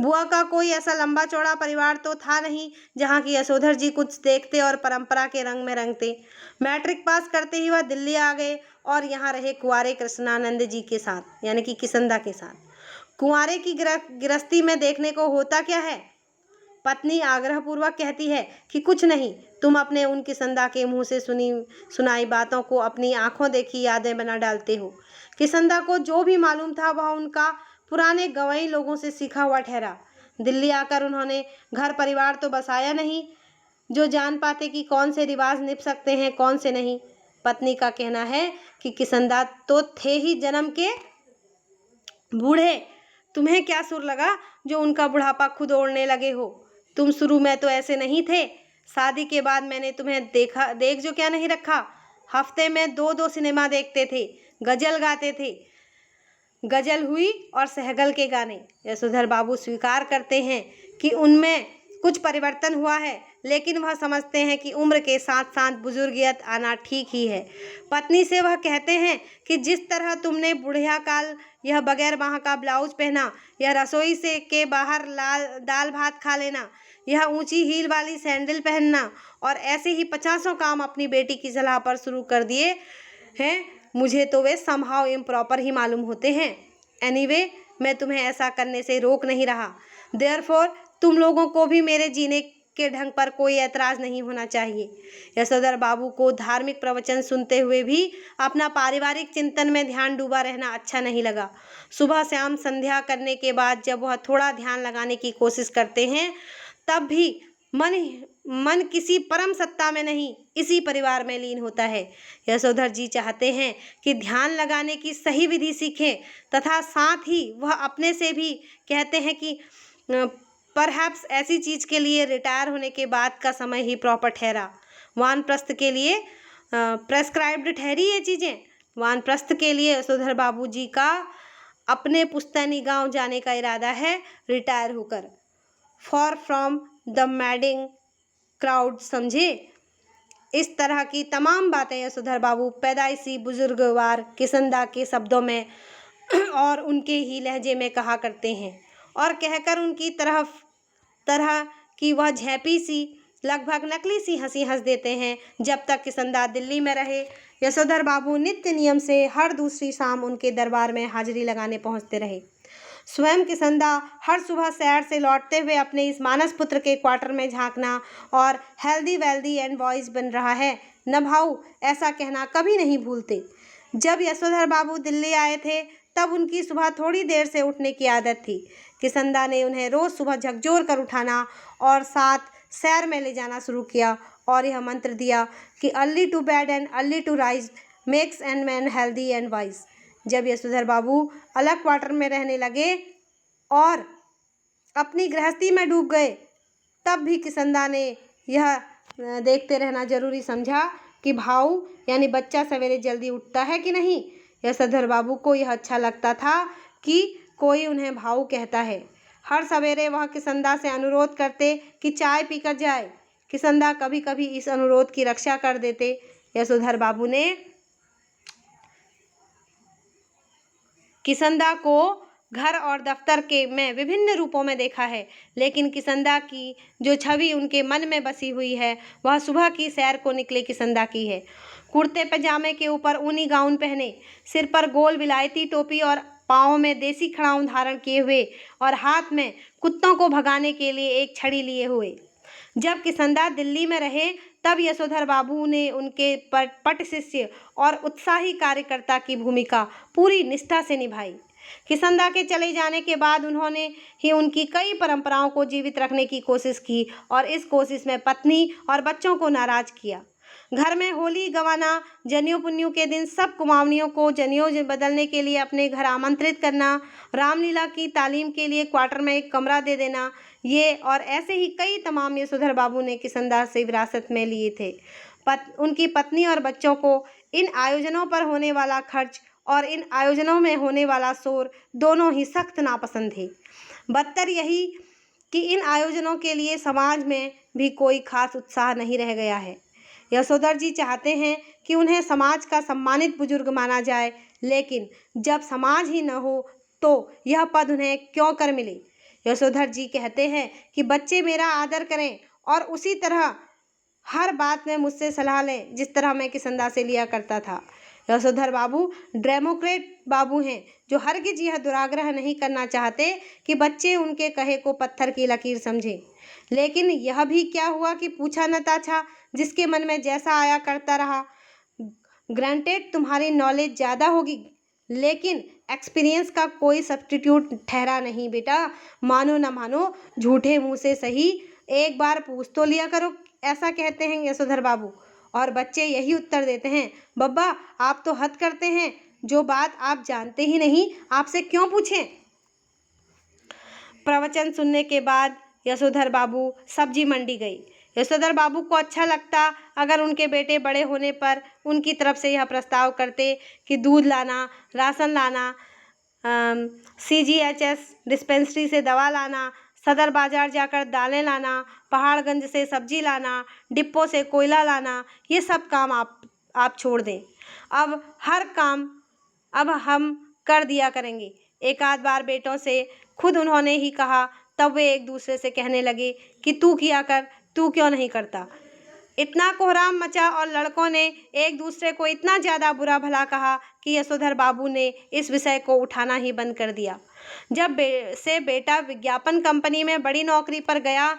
बुआ का कोई ऐसा लंबा चौड़ा परिवार तो था नहीं जहाँ की यशोधर जी कुछ देखते और परंपरा के रंग में रंगते। मैट्रिक पास करते ही वह दिल्ली आ गए और यहाँ रहे कुंवारे कृष्णानंद जी के साथ, यानी कि किसंदा के साथ। कुंवारे की गृहस्थी में देखने को होता क्या है? पत्नी आग्रहपूर्वक कहती है कि कुछ नहीं, तुम अपने उन किसंदा के मुंह से सुनाई बातों को अपनी आंखों देखी यादें बना डालते हो। किसंदा को जो भी मालूम था वह उनका पुराने गंवई लोगों से सीखा हुआ ठहरा। दिल्ली आकर उन्होंने घर परिवार तो बसाया नहीं जो जान पाते कि कौन से रिवाज निभ सकते हैं कौन से नहीं। पत्नी का कहना है कि किसंदा तो थे ही जन्म के बूढ़े, तुम्हें क्या सुर लगा जो उनका बुढ़ापा खुद ओढ़ने लगे हो? तुम शुरू में तो ऐसे नहीं थे। शादी के बाद मैंने तुम्हें देख जो क्या नहीं रखा। हफ्ते में 2-2 सिनेमा देखते थे, गजल गाते थे। गजल हुई और सहगल के गाने। यशोधर बाबू स्वीकार करते हैं कि उनमें कुछ परिवर्तन हुआ है, लेकिन वह समझते हैं कि उम्र के साथ साथ बुजुर्गियत आना ठीक ही है। पत्नी से वह कहते हैं कि जिस तरह तुमने बुढ़िया काल यह बगैर बाह का ब्लाउज पहना, यह रसोई से के बाहर दाल भात खा लेना, यह ऊंची हील वाली सैंडल पहनना और ऐसे ही 50 काम अपनी बेटी की सलाह पर शुरू कर दिए हैं, मुझे तो वे समहाउ इम्प्रॉपर ही मालूम होते हैं। एनीवे, मैं तुम्हें ऐसा करने से रोक नहीं रहा। देयरफॉर तुम लोगों को भी मेरे जीने के ढंग पर कोई ऐतराज नहीं होना चाहिए। यशोधर बाबू को धार्मिक प्रवचन सुनते हुए भी अपना पारिवारिक चिंतन में ध्यान डूबा रहना अच्छा नहीं लगा। सुबह शाम संध्या करने के बाद जब वह थोड़ा ध्यान लगाने की कोशिश करते हैं, तब भी मन किसी परम सत्ता में नहीं, इसी परिवार में लीन होता है। यशोधर जी चाहते हैं कि ध्यान लगाने की सही विधि सीखें तथा साथ ही वह अपने से भी कहते हैं कि परहैप्स ऐसी चीज़ के लिए रिटायर होने के बाद का समय ही प्रॉपर ठहरा। वानप्रस्थ के लिए प्रेस्क्राइब्ड ठहरी ये चीज़ें। वानप्रस्थ के लिए यशोधर बाबू जी का अपने पुश्तैनी गांव जाने का इरादा है, रिटायर होकर, for from the madding crowd, समझे। इस तरह की तमाम बातें यशोधर बाबू पैदाइशी बुजुर्गवार किसंदा के शब्दों में और उनके ही लहजे में कहा करते हैं। और कहकर उनकी तरह की वह झेपी सी लगभग नकली सी हंसी हंस देते हैं। जब तक किशनदा दिल्ली में रहे, यशोधर बाबू नित्य नियम से हर दूसरी शाम उनके दरबार में हाजिरी लगाने पहुंचते रहे। स्वयं किशनदा हर सुबह सैर से लौटते हुए अपने इस मानस पुत्र के क्वार्टर में झांकना और हेल्दी वेल्दी एंड बॉयज बन रहा है न भाऊ, ऐसा कहना कभी नहीं भूलते। जब यशोधर बाबू दिल्ली आए थे तब उनकी सुबह थोड़ी देर से उठने की आदत थी। किशनदा ने उन्हें रोज़ सुबह झकझोर कर उठाना और साथ सैर में ले जाना शुरू किया और यह मंत्र दिया कि early to bed and early to rise makes an man healthy and wise. जब यशोधर बाबू अलग क्वार्टर में रहने लगे और अपनी गृहस्थी में डूब गए, तब भी किशनदा ने यह देखते रहना जरूरी समझा कि भाऊ यानी बच्चा सवेरे जल्दी उठता है कि नहीं। यशोधर बाबू को यह अच्छा लगता था कि कोई उन्हें भाऊ कहता है। हर सवेरे वह किशनदा से अनुरोध करते कि चाय पीकर जाए। किशनदा कभी कभी इस अनुरोध की रक्षा कर देते। यशोधर बाबू ने किशनदा को घर और दफ्तर के में विभिन्न रूपों में देखा है, लेकिन किशनदा की जो छवि उनके मन में बसी हुई है वह सुबह की सैर को निकले किशनदा की है। कुर्ते पजामे के ऊपर ऊनी गाउन पहने, सिर पर गोल विलायती टोपी और पाँव में देसी खड़ाउन धारण किए हुए और हाथ में कुत्तों को भगाने के लिए एक छड़ी लिए हुए। जब किशनदा दिल्ली में रहे तब यशोधर बाबू ने उनके पट शिष्य और उत्साही कार्यकर्ता की भूमिका पूरी निष्ठा से निभाई। किशनदा के चले जाने के बाद उन्होंने ही उनकी कई परंपराओं को जीवित रखने की कोशिश की और इस कोशिश में पत्नी और बच्चों को नाराज किया। घर में होली गंवाना, जनेऊ पुन्नियों के दिन सब कुमावनियों को जनेऊ बदलने के लिए अपने घर आमंत्रित करना, रामलीला की तालीम के लिए क्वार्टर में एक कमरा दे देना, ये और ऐसे ही कई तमाम यशोधर बाबू ने किशनदा से विरासत में लिए थे। उनकी पत्नी और बच्चों को इन आयोजनों पर होने वाला खर्च और इन आयोजनों में होने वाला शोर दोनों ही सख्त नापसंद थे। बदतर यही कि इन आयोजनों के लिए समाज में भी कोई खास उत्साह नहीं रह गया है। यशोधर जी चाहते हैं कि उन्हें समाज का सम्मानित बुजुर्ग माना जाए, लेकिन जब समाज ही न हो तो यह पद उन्हें क्यों कर मिले। यशोधर जी कहते हैं कि बच्चे मेरा आदर करें और उसी तरह हर बात में मुझसे सलाह लें जिस तरह मैं किशनदा से लिया करता था। यशोधर बाबू डेमोक्रेट बाबू हैं जो हरगिज यह दुराग्रह नहीं करना चाहते कि बच्चे उनके कहे को पत्थर की लकीर समझें। लेकिन यह भी क्या हुआ कि पूछा न ताछा, जिसके मन में जैसा आया करता रहा। ग्रांटेड तुम्हारी नॉलेज ज़्यादा होगी, लेकिन एक्सपीरियंस का कोई सब्स्टिट्यूट ठहरा नहीं बेटा। मानो न मानो, झूठे मुंह से सही, एक बार पूछ तो लिया करो, ऐसा कहते हैं यशोधर बाबू। और बच्चे यही उत्तर देते हैं, बब्बा आप तो हद करते हैं, जो बात आप जानते ही नहीं आपसे क्यों पूछें। प्रवचन सुनने के बाद यशोधर बाबू सब्जी मंडी गई। यशोधर बाबू को अच्छा लगता अगर उनके बेटे बड़े होने पर उनकी तरफ से यह प्रस्ताव करते कि दूध लाना, राशन लाना, CGHS डिस्पेंसरी से दवा लाना, सदर बाजार जाकर दालें लाना, पहाड़गंज से सब्जी लाना, डिपो से कोयला लाना, ये सब काम आप छोड़ दें। अब हर काम अब हम कर दिया करेंगे। एक आध बार बेटों से खुद उन्होंने ही कहा, तब वे एक दूसरे से कहने लगे कि तू किया कर, तू क्यों नहीं करता। इतना कोहराम मचा और लड़कों ने एक दूसरे को इतना ज़्यादा बुरा भला कहा कि यशोधर बाबू ने इस विषय को उठाना ही बंद कर दिया। जब से बेटा विज्ञापन कंपनी में बड़ी नौकरी पर गया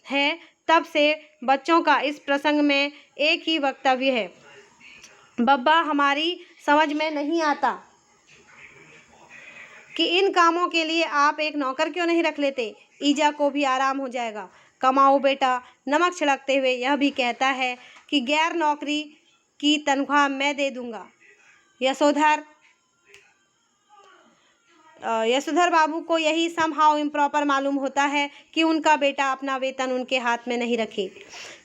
है, तब से बच्चों का इस प्रसंग में एक ही वक्तव्य है, बब्बा हमारी समझ में नहीं आता कि इन कामों के लिए आप एक नौकर क्यों नहीं रख लेते, ईजा को भी आराम हो जाएगा। कमाओ बेटा, नमक छिड़कते हुए यह भी कहता है कि गैर नौकरी की तनख्वाह मैं दे दूंगा। यशोधर बाबू को यही समहाउ इम्प्रॉपर मालूम होता है कि उनका बेटा अपना वेतन उनके हाथ में नहीं रखे।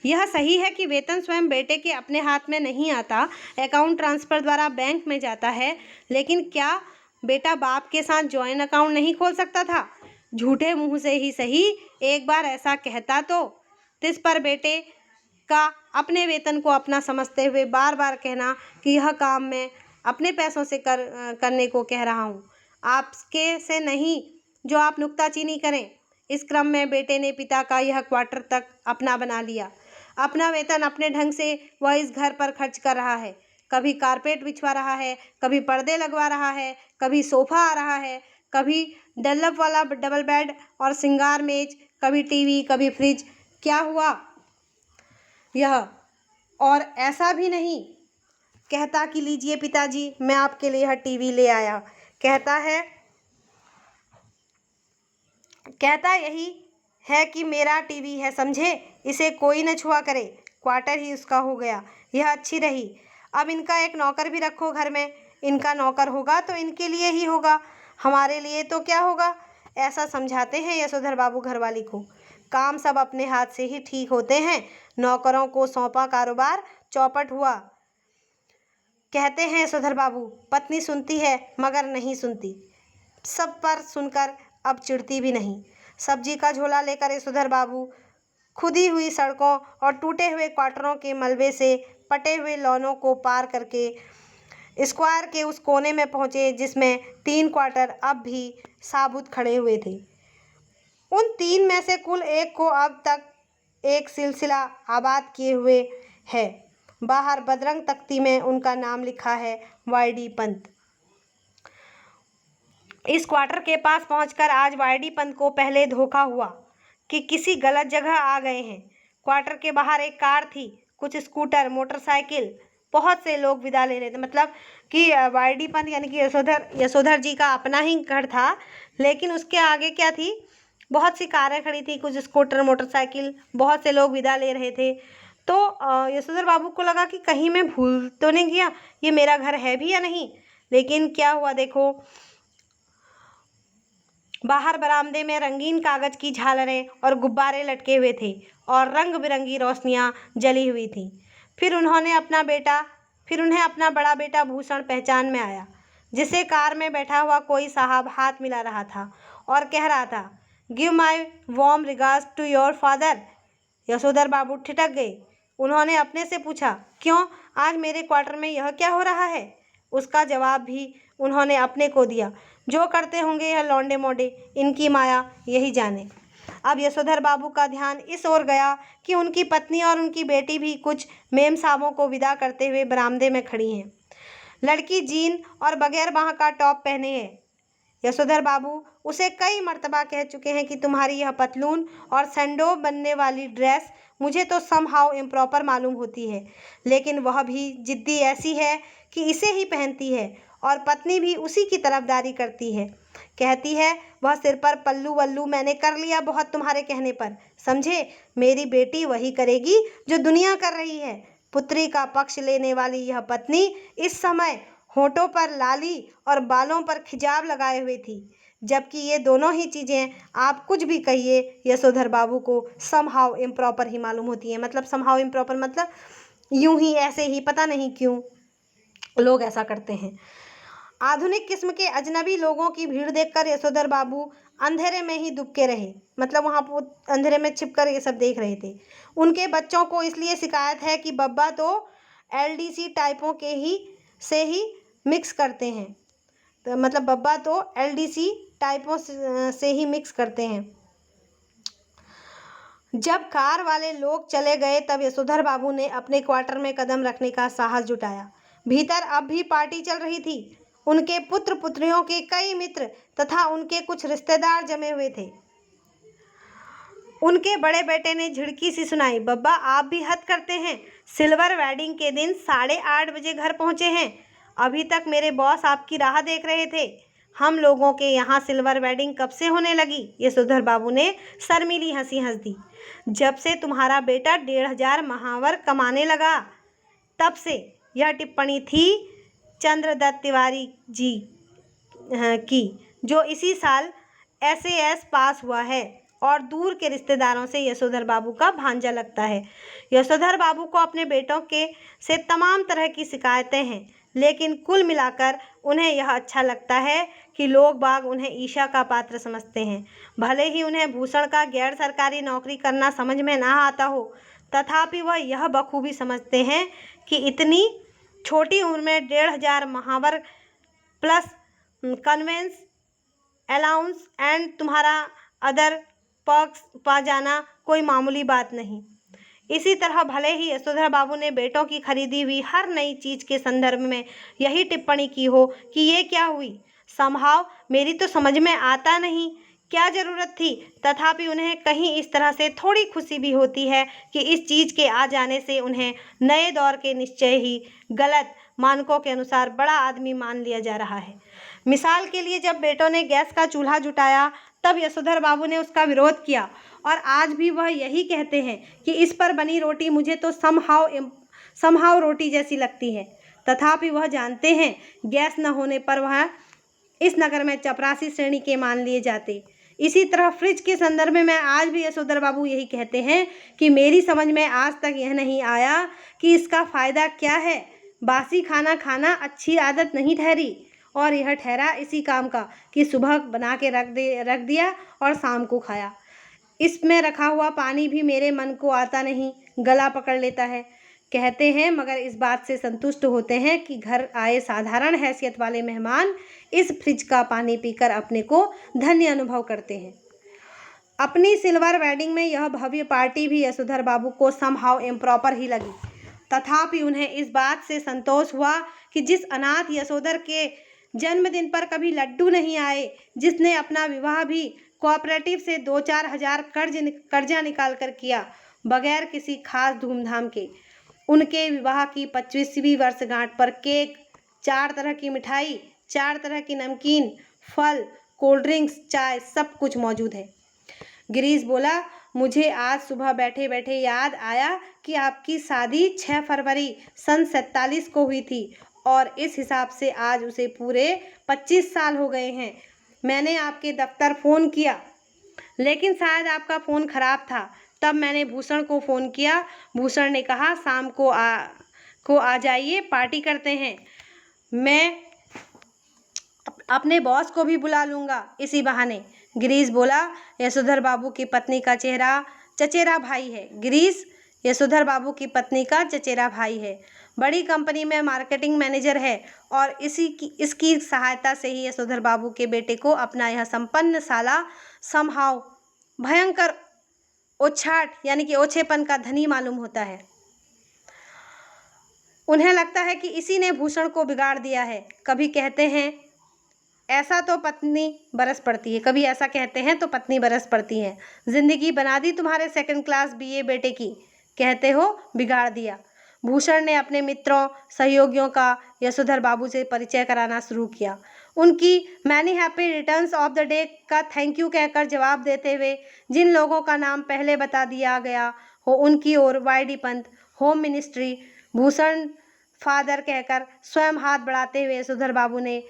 यह सही है कि वेतन स्वयं बेटे के अपने हाथ में नहीं आता, अकाउंट ट्रांसफ़र द्वारा बैंक में जाता है, लेकिन क्या बेटा बाप के साथ जॉइंट अकाउंट नहीं खोल सकता था। झूठे मुंह से ही सही एक बार ऐसा कहता तो तिस पर बेटे का अपने वेतन को अपना समझते हुए बार बार कहना कि यह काम मैं अपने पैसों से करने को कह रहा हूँ, आपके से नहीं, जो आप नुक्ताचीनी करें। इस क्रम में बेटे ने पिता का यह क्वार्टर तक अपना बना लिया। अपना वेतन अपने ढंग से वह इस घर पर खर्च कर रहा है। कभी कारपेट बिछवा रहा है, कभी पर्दे लगवा रहा है, कभी सोफा आ रहा है, कभी डल्लप वाला डबल बेड और श्रृंगार मेज, कभी टीवी, कभी फ्रिज। क्या हुआ यह? और ऐसा भी नहीं कहता कि लीजिए पिताजी, मैं आपके लिए यह टीवी ले आया। कहता यही है कि मेरा टीवी है, समझे, इसे कोई न छुआ करे। क्वार्टर ही उसका हो गया। यह अच्छी रही। अब इनका एक नौकर भी रखो घर में। इनका नौकर होगा तो इनके लिए ही होगा, हमारे लिए तो क्या होगा। ऐसा समझाते हैं यशोधर बाबू घरवाली को। काम सब अपने हाथ से ही ठीक होते हैं। नौकरों को सौंपा कारोबार चौपट हुआ, कहते हैं यशोधर बाबू। पत्नी सुनती है मगर नहीं सुनती। सब पर सुनकर अब चिढ़ती भी नहीं। सब्जी का झोला लेकर यशोधर बाबू खुदी हुई सड़कों और टूटे हुए क्वार्टरों के मलबे से पटे हुए लॉनों को पार करके स्क्वायर के उस कोने में पहुंचे जिसमें 3 क्वार्टर अब भी साबुत खड़े हुए थे। उन 3 में से कुल एक को अब तक एक सिलसिला आबाद किए हुए है। बाहर बदरंग तख्ती में उनका नाम लिखा है, वाईडी पंत। इस क्वार्टर के पास पहुंचकर आज वाईडी पंत को पहले धोखा हुआ कि किसी गलत जगह आ गए हैं। क्वार्टर के बाहर एक कार थी, कुछ स्कूटर, मोटरसाइकिल, बहुत से लोग विदा ले रहे थे। मतलब कि वाईडी पंत यानी कि यशोधर जी का अपना ही घर था, लेकिन उसके आगे क्या थी, बहुत सी कारें खड़ी थी, कुछ स्कूटर, मोटरसाइकिल, बहुत से लोग विदा ले रहे थे। तो यशोधर बाबू को लगा कि कहीं मैं भूल तो नहीं गया, ये मेरा घर है भी या नहीं। लेकिन क्या हुआ देखो, बाहर बरामदे में रंगीन कागज की झालरें और गुब्बारे लटके हुए थे और रंग बिरंगी रोशनियां जली हुई थीं। फिर उन्हें अपना बड़ा बेटा भूषण पहचान में आया, जिसे कार में बैठा हुआ कोई साहब हाथ मिला रहा था और कह रहा था, give my warm regards to your father. Yashodhar बाबू ठिठक गए। उन्होंने अपने से पूछा, क्यों, आज मेरे क्वार्टर में यह क्या हो रहा है। उसका जवाब भी उन्होंने अपने को दिया, जो करते होंगे यह लौंडे मोंडे, इनकी माया यही जाने। अब यशोधर बाबू का ध्यान इस ओर गया कि उनकी पत्नी और उनकी बेटी भी कुछ मेम साहबों को विदा करते हुए बरामदे में खड़ी हैं। लड़की जीन और बगैर बाह का टॉप पहने है। यशोधर बाबू उसे कई मर्तबा कह चुके हैं कि तुम्हारी यह पतलून और सैंडो बनने वाली ड्रेस मुझे तो समहाउ इम्प्रॉपर मालूम होती है, लेकिन वह भी जिद्दी ऐसी है कि इसे ही पहनती है और पत्नी भी उसी की तरफदारी करती है। कहती है, वह सिर पर पल्लू वल्लू मैंने कर लिया बहुत तुम्हारे कहने पर, समझे, मेरी बेटी वही करेगी जो दुनिया कर रही है। पुत्री का पक्ष लेने वाली यह पत्नी इस समय होठों पर लाली और बालों पर खिजाब लगाए हुए थी, जबकि ये दोनों ही चीज़ें आप कुछ भी कहिए यशोधर बाबू को समहाउ इम्प्रॉपर ही मालूम होती हैं। मतलब समहाउ इम्प्रॉपर मतलब यूं ही, ऐसे ही, पता नहीं क्यों लोग ऐसा करते हैं। आधुनिक किस्म के अजनबी लोगों की भीड़ देखकर यशोधर बाबू अंधेरे में ही दुबके रहे। मतलब वहाँ पर अंधेरे में छिपकर ये सब देख रहे थे। उनके बच्चों को इसलिए शिकायत है कि बब्बा तो एलडीसी टाइपों के से ही मिक्स करते हैं। तो मतलब बब्बा तो एलडीसी टाइपों से ही मिक्स करते हैं। जब कार वाले लोग चले गए तब यशोधर बाबू ने अपने क्वार्टर में कदम रखने का साहस जुटाया। भीतर अब भी पार्टी चल रही थी। उनके पुत्र पुत्रियों के कई मित्र तथा उनके कुछ रिश्तेदार जमे हुए थे। उनके बड़े बेटे ने झिड़की सी सुनाई, बब्बा आप भी हद करते हैं, सिल्वर वेडिंग के दिन 8:30 बजे घर पहुंचे हैं। अभी तक मेरे बॉस आपकी राह देख रहे थे। हम लोगों के यहाँ सिल्वर वेडिंग कब से होने लगी। यशोधर बाबू ने शर्मीली हंसी हंस दी। जब से तुम्हारा बेटा 1,500 महावर कमाने लगा तब से। यह टिप्पणी थी चंद्रदत्त तिवारी जी की, जो इसी साल SAS पास हुआ है और दूर के रिश्तेदारों से यशोधर बाबू का भांजा लगता है। यशोधर बाबू को अपने बेटों के से तमाम तरह की शिकायतें हैं, लेकिन कुल मिलाकर उन्हें यह अच्छा लगता है कि लोग बाग उन्हें ईर्ष्या का पात्र समझते हैं। भले ही उन्हें भूषण का गैर सरकारी नौकरी करना समझ में ना आता हो, तथापि वह यह बखूबी समझते हैं कि इतनी छोटी उम्र में 1,500 महावर प्लस कन्वेंस अलाउंस एंड तुम्हारा अदर पर्क्स पा जाना कोई मामूली बात नहीं। इसी तरह भले ही यशोधर बाबू ने बेटों की खरीदी हुई हर नई चीज के संदर्भ में यही टिप्पणी की हो कि ये क्या हुई, समहाव मेरी तो समझ में आता नहीं, क्या जरूरत थी। तथापि उन्हें कहीं इस तरह से थोड़ी खुशी भी होती है कि इस चीज के आ जाने से उन्हें नए दौर के निश्चय ही गलत मानकों के अनुसार बड़ा आदमी मान लिया जा रहा है। मिसाल के लिए जब बेटों ने गैस का चूल्हा जुटाया तब यशोधर बाबू ने उसका विरोध किया और आज भी वह यही कहते हैं कि इस पर बनी रोटी मुझे तो समहाव रोटी जैसी लगती है। तथापि वह जानते हैं गैस न होने पर वह इस नगर में चपरासी श्रेणी के मान लिए जाते। इसी तरह फ्रिज के संदर्भ में आज भी यशोधर बाबू यही कहते हैं कि मेरी समझ में आज तक यह नहीं आया कि इसका फायदा क्या है। बासी खाना खाना अच्छी आदत नहीं ठहरी और यह ठहरा इसी काम का कि सुबह बना के रख दिया और शाम को खाया। इसमें रखा हुआ पानी भी मेरे मन को आता नहीं, गला पकड़ लेता है। कहते हैं मगर इस बात से संतुष्ट होते हैं कि घर आए साधारण हैसियत वाले मेहमान इस फ्रिज का पानी पीकर अपने को धन्य अनुभव करते हैं। अपनी सिल्वर वेडिंग में यह भव्य पार्टी भी यशोधर बाबू को समहाउ इम्प्रॉपर ही लगी। तथापि उन्हें इस बात से संतोष हुआ कि जिस अनाथ यशोधर के जन्मदिन पर कभी लड्डू नहीं आए, जिसने अपना विवाह भी कोऑपरेटिव से 2-4 हजार कर्जा निकाल कर किया बगैर किसी खास धूमधाम के, उनके विवाह की 25वीं वर्षगांठ पर केक, 4 तरह की मिठाई, 4 तरह की नमकीन, फल, कोल्ड ड्रिंक्स, चाय सब कुछ मौजूद है। गिरीश बोला, मुझे आज सुबह बैठे बैठे याद आया कि आपकी शादी 6 फरवरी सन 47 को हुई थी और इस हिसाब से आज उसे पूरे 25 साल हो गए हैं। मैंने आपके दफ्तर फ़ोन किया लेकिन शायद आपका फ़ोन ख़राब था। तब मैंने भूषण को फ़ोन किया। भूषण ने कहा शाम को आ जाइए, पार्टी करते हैं। मैं अपने बॉस को भी बुला लूँगा इसी बहाने। गिरीश बोला, यशोधर बाबू की पत्नी का चचेरा भाई है। गिरीश यशोधर बाबू की पत्नी का चचेरा भाई है, बड़ी कंपनी में मार्केटिंग मैनेजर है और इसकी सहायता से ही यशोधर बाबू के बेटे को अपना यह संपन्न साला समहाउ भयंकर ओछाट यानी कि ओछेपन का धनी मालूम होता है। उन्हें लगता है कि इसी ने भूषण को बिगाड़ दिया है। कभी कहते हैं ऐसा तो पत्नी बरस पड़ती है, कभी ऐसा कहते हैं तो पत्नी बरस पड़ती है। जिंदगी बना दी तुम्हारे 2nd क्लास BA बेटे की, कहते हो बिगाड़ दिया। भूषण ने अपने मित्रों सहयोगियों का यशोधर बाबू से परिचय कराना शुरू किया। उनकी many happy returns of the day का थैंक यू कहकर जवाब देते हुए जिन लोगों का नाम पहले बता दिया गया हो उनकी ओर YD Pant, home ministry, Bhushan father कहकर स्वयं हाथ बढ़ाते हुए यशोधर बाबू ने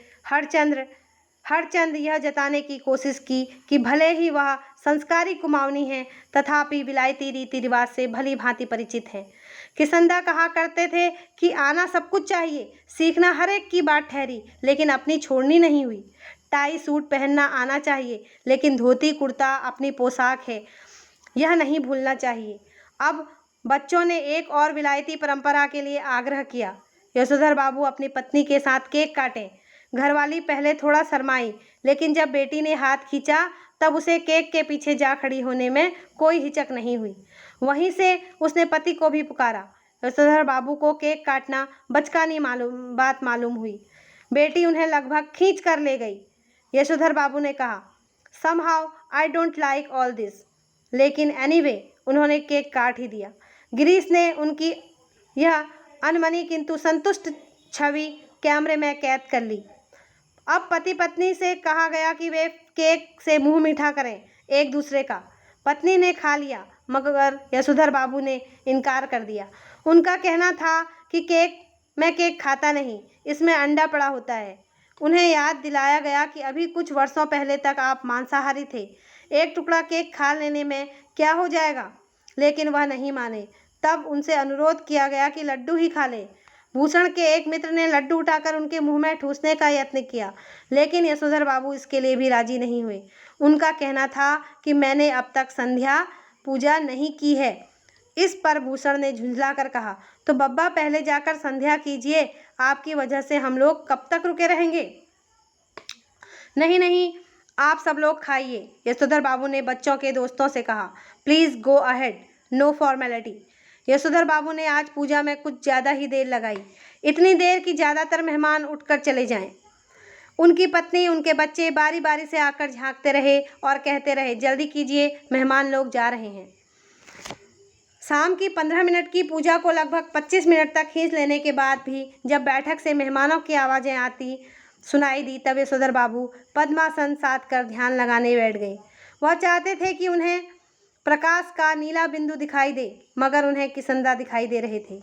हरचंद यह जताने की कोशिश की कि भले ही वह संस्कारी कुमाऊनी हैं तथापि विलायती रीति रिवाज से भली भांति परिचित हैं। किसंदा कहा करते थे कि आना सब कुछ चाहिए, सीखना हर एक की बात ठहरी लेकिन अपनी छोड़नी नहीं हुई। टाई सूट पहनना आना चाहिए लेकिन धोती कुर्ता अपनी पोशाक है, यह नहीं भूलना चाहिए। अब बच्चों ने एक और विलायती परंपरा के लिए आग्रह किया। यशोधर बाबू अपनी पत्नी के साथ केक काटें। घरवाली पहले थोड़ा शर्माई लेकिन जब बेटी ने हाथ खींचा तब उसे केक के पीछे जा खड़ी होने में कोई हिचक नहीं हुई। वहीं से उसने पति को भी पुकारा। यशोधर बाबू को केक काटना बचकानी बात मालूम हुई। बेटी उन्हें लगभग खींच कर ले गई। यशोधर बाबू ने कहा, somehow I don't like all this, लेकिन एनीवे उन्होंने केक काट ही दिया। गिरीश ने उनकी यह अनमनी किंतु संतुष्ट छवि कैमरे में कैद कर ली। अब पति पत्नी से कहा गया कि वे केक से मुंह मीठा करें एक दूसरे का। पत्नी ने खा लिया मगर यशोधर बाबू ने इनकार कर दिया। उनका कहना था कि मैं केक खाता नहीं, इसमें अंडा पड़ा होता है। उन्हें याद दिलाया गया कि अभी कुछ वर्षों पहले तक आप मांसाहारी थे, एक टुकड़ा केक खा लेने में क्या हो जाएगा, लेकिन वह नहीं माने। तब उनसे अनुरोध किया गया कि लड्डू ही खा ले। भूषण के एक मित्र ने लड्डू उठाकर उनके मुंह में ठूसने का यत्न किया लेकिन यशोधर बाबू इसके लिए भी राजी नहीं हुए। उनका कहना था कि मैंने अब तक संध्या पूजा नहीं की है। इस पर भूषण ने झुंझलाकर कहा, तो बब्बा पहले जाकर संध्या कीजिए, आपकी वजह से हम लोग कब तक रुके रहेंगे। नहीं, आप सब लोग खाइए, यशोधर बाबू ने बच्चों के दोस्तों से कहा। Please go ahead, no formality. Yashodhar बाबू ने आज पूजा में कुछ ज़्यादा ही देर लगाई, इतनी देर कि ज़्यादातर मेहमान उठकर चले जाएं। उनकी पत्नी, उनके बच्चे बारी बारी से आकर झांकते रहे और कहते रहे, जल्दी कीजिए, मेहमान लोग जा रहे हैं। शाम की 15 मिनट की पूजा को लगभग 25 मिनट तक खींच लेने के बाद भी जब बैठक से मेहमानों की आवाज़ें आती सुनाई दी, तब यशोधर बाबू पद्मासन साध कर ध्यान लगाने बैठ गए। वह चाहते थे कि उन्हें प्रकाश का नीला बिंदु दिखाई दे, मगर उन्हें किसंदा दिखाई दे रहे थे।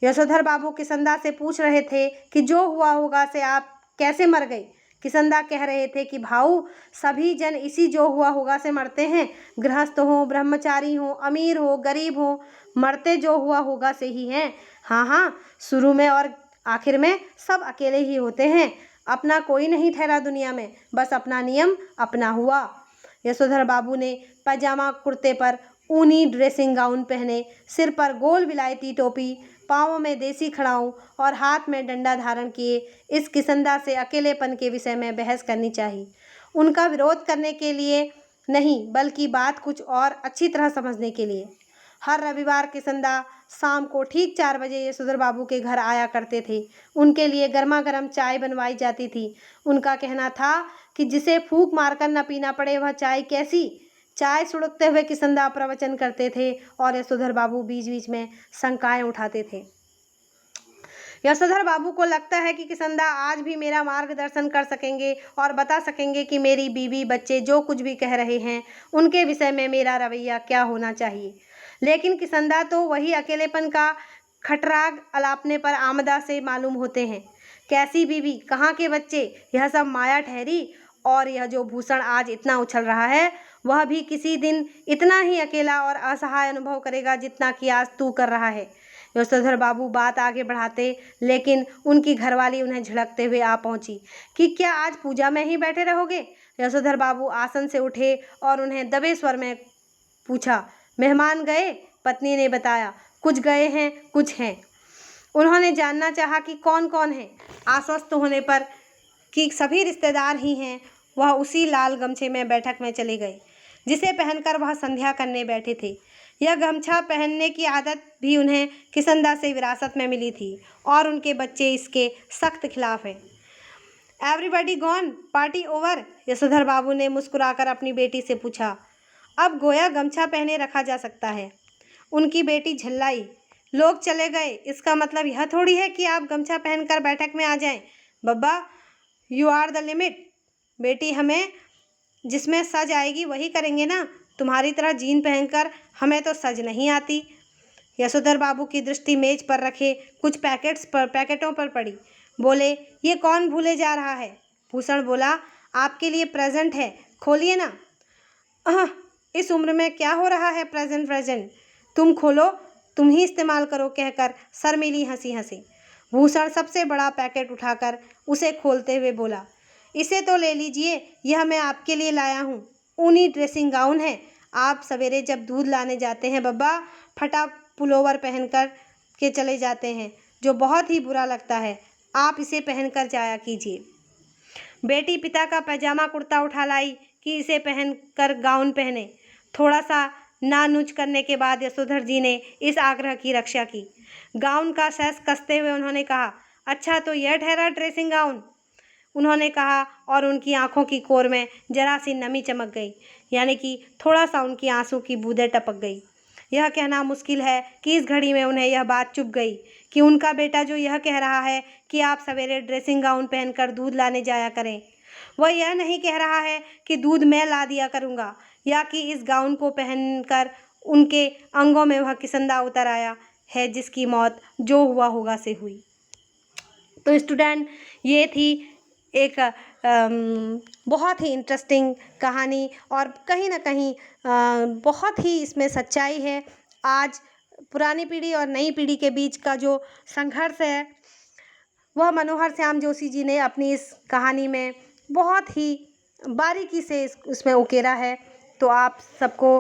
यशोधर बाबू किसंदा से पूछ रहे थे कि जो हुआ होगा से आप कैसे मर गई। किसंदा कह रहे थे कि भाऊ, सभी जन इसी जो हुआ होगा से मरते हैं। गृहस्थ हो, ब्रह्मचारी हो, अमीर हो, गरीब हो, मरते जो हुआ होगा से ही हैं। हाँ हाँ, शुरू में और आखिर में सब अकेले ही होते हैं। अपना कोई नहीं ठहरा दुनिया में, बस अपना नियम अपना हुआ। यशोधर बाबू ने पजामा कुर्ते पर ऊनी ड्रेसिंग गाउन पहने, सिर पर गोल विलायती टोपी, पाँवों में देसी खड़ाऊँ और हाथ में डंडा धारण किए इस किसंदा से अकेलेपन के विषय में बहस करनी चाहिए। उनका विरोध करने के लिए नहीं, बल्कि बात कुछ और अच्छी तरह समझने के लिए। हर रविवार किसंदा शाम को ठीक 4 बजे यशोधर बाबू के घर आया करते थे। उनके लिए गर्मा गर्म चाय बनवाई जाती थी। उनका कहना था कि जिसे फूंक मारकर न पीना पड़े वह चाय कैसी। चाय सुड़कते हुए किसंदा प्रवचन करते थे और यशोधर बाबू बीच बीच में शंकाएं उठाते थे। यशोधर बाबू को लगता है कि किसंदा आज भी मेरा मार्गदर्शन कर सकेंगे और बता सकेंगे कि मेरी बीवी बच्चे जो कुछ भी कह रहे हैं उनके विषय में मेरा रवैया क्या होना चाहिए। लेकिन किसंदा तो वही अकेलेपन का खटराग अलापने पर आमदा से मालूम होते हैं। कैसी बीवी, कहाँ के बच्चे, यह सब माया ठहरी। और यह जो भूषण आज इतना उछल रहा है, वह भी किसी दिन इतना ही अकेला और असहाय अनुभव करेगा जितना कि आज तू कर रहा है। यशोधर बाबू बात आगे बढ़ाते, लेकिन उनकी घरवाली उन्हें झिड़कते हुए आ पहुंची कि क्या आज पूजा में ही बैठे रहोगे। यशोधर बाबू आसन से उठे और उन्हें दबे स्वर में पूछा, मेहमान गए? पत्नी ने बताया, कुछ गए हैं, कुछ हैं। उन्होंने जानना चाहा कि कौन कौन है। आश्वस्त होने पर कि सभी रिश्तेदार ही हैं, वह उसी लाल गमछे में बैठक में चले गए जिसे पहनकर वह संध्या करने बैठे थे। यह गमछा पहनने की आदत भी उन्हें किसंदा से विरासत में मिली थी और उनके बच्चे इसके सख्त खिलाफ हैं। Everybody gone, party over? Yashodhar बाबू ने मुस्कुराकर अपनी बेटी से पूछा। अब गोया गमछा पहने रखा जा सकता है। उनकी बेटी झल्लाई, लोग चले गए, इसका मतलब यह थोड़ी है कि आप गमछा पहनकर बैठक में आ जाएं। बब्बा, यू आर द लिमिट। बेटी, हमें जिसमें सज आएगी वही करेंगे ना। तुम्हारी तरह जीन पहनकर हमें तो सज नहीं आती। यशोधर बाबू की दृष्टि मेज पर रखे कुछ पैकेटों पर पड़ी। बोले, ये कौन भूले जा रहा है? भूषण बोला, आपके लिए प्रेजेंट है, खोलिए ना। इस उम्र में क्या हो रहा है प्रेजेंट? तुम खोलो, तुम ही इस्तेमाल करो, कहकर शर्मीली हंसी हंसी। भूषण सबसे बड़ा पैकेट उठाकर उसे खोलते हुए बोला, इसे तो ले लीजिए, यह मैं आपके लिए लाया हूँ। ऊनी ड्रेसिंग गाउन है। आप सवेरे जब दूध लाने जाते हैं बब्बा, फटा पुलोवर पहनकर के चले जाते हैं, जो बहुत ही बुरा लगता है। आप इसे पहनकर जाया कीजिए। बेटी पिता का पैजामा कुर्ता उठा लाई कि इसे पहनकर गाउन पहने। थोड़ा सा नानुच करने के बाद यशोधर जी ने इस आग्रह की रक्षा की। गाउन का सैस कसते हुए उन्होंने कहा, अच्छा तो यह ठहरा ड्रेसिंग गाउन? उन्होंने कहा और उनकी आंखों की कोर में जरा सी नमी चमक गई, यानी कि थोड़ा सा उनकी आंसू की बूंदें टपक गई। यह कहना मुश्किल है कि इस घड़ी में उन्हें यह बात चुभ गई कि उनका बेटा जो यह कह रहा है कि आप सवेरे ड्रेसिंग गाउन पहनकर दूध लाने जाया करें, वह यह नहीं कह रहा है कि दूध मैं ला दिया करूँगा, या कि इस गाउन को पहनकर उनके अंगों में वह किसंदा उतर आया है जिसकी मौत जो हुआ होगा से हुई। तो स्टूडेंट, ये थी एक बहुत ही इंटरेस्टिंग कहानी और कहीं ना कहीं बहुत ही इसमें सच्चाई है। आज पुरानी पीढ़ी और नई पीढ़ी के बीच का जो संघर्ष है वह मनोहर श्याम जोशी जी ने अपनी इस कहानी में बहुत ही बारीकी से इसमें उकेरा है। तो आप सबको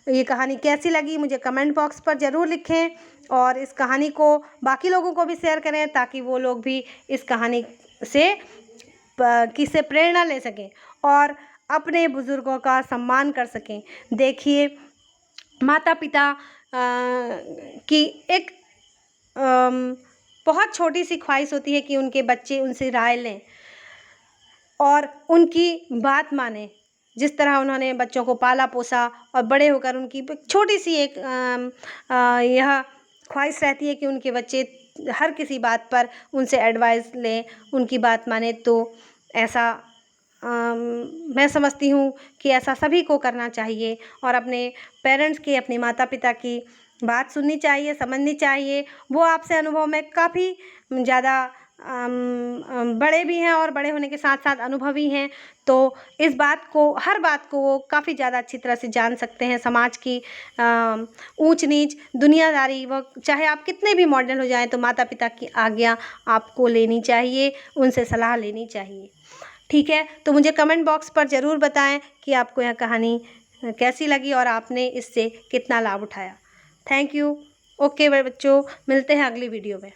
ये कहानी कैसी लगी मुझे कमेंट बॉक्स पर ज़रूर लिखें और इस कहानी को बाकी लोगों को भी शेयर करें ताकि वो लोग भी इस कहानी से प्रेरणा ले सकें और अपने बुज़ुर्गों का सम्मान कर सकें। देखिए, माता पिता की एक बहुत छोटी सी ख्वाहिश होती है कि उनके बच्चे उनसे राय लें और उनकी बात मानें। जिस तरह उन्होंने बच्चों को पाला पोसा और बड़े होकर उनकी छोटी सी एक यह ख्वाहिश रहती है कि उनके बच्चे हर किसी बात पर उनसे एडवाइस लें, उनकी बात माने। तो ऐसा मैं समझती हूँ कि ऐसा सभी को करना चाहिए और अपने पेरेंट्स की, अपने माता पिता की बात सुननी चाहिए, समझनी चाहिए। वो आपसे अनुभव में काफ़ी ज़्यादा बड़े भी हैं और बड़े होने के साथ साथ अनुभवी हैं। तो इस बात को, हर बात को वो काफ़ी ज़्यादा अच्छी तरह से जान सकते हैं। समाज की ऊंच नीच, दुनियादारी, वो चाहे आप कितने भी मॉडर्न हो जाएं, तो माता पिता की आज्ञा आपको लेनी चाहिए, उनसे सलाह लेनी चाहिए। ठीक है, तो मुझे कमेंट बॉक्स पर ज़रूर बताएं कि आपको यह कहानी कैसी लगी और आपने इससे कितना लाभ उठाया। Thank you. ओके बच्चों, मिलते हैं अगली वीडियो में।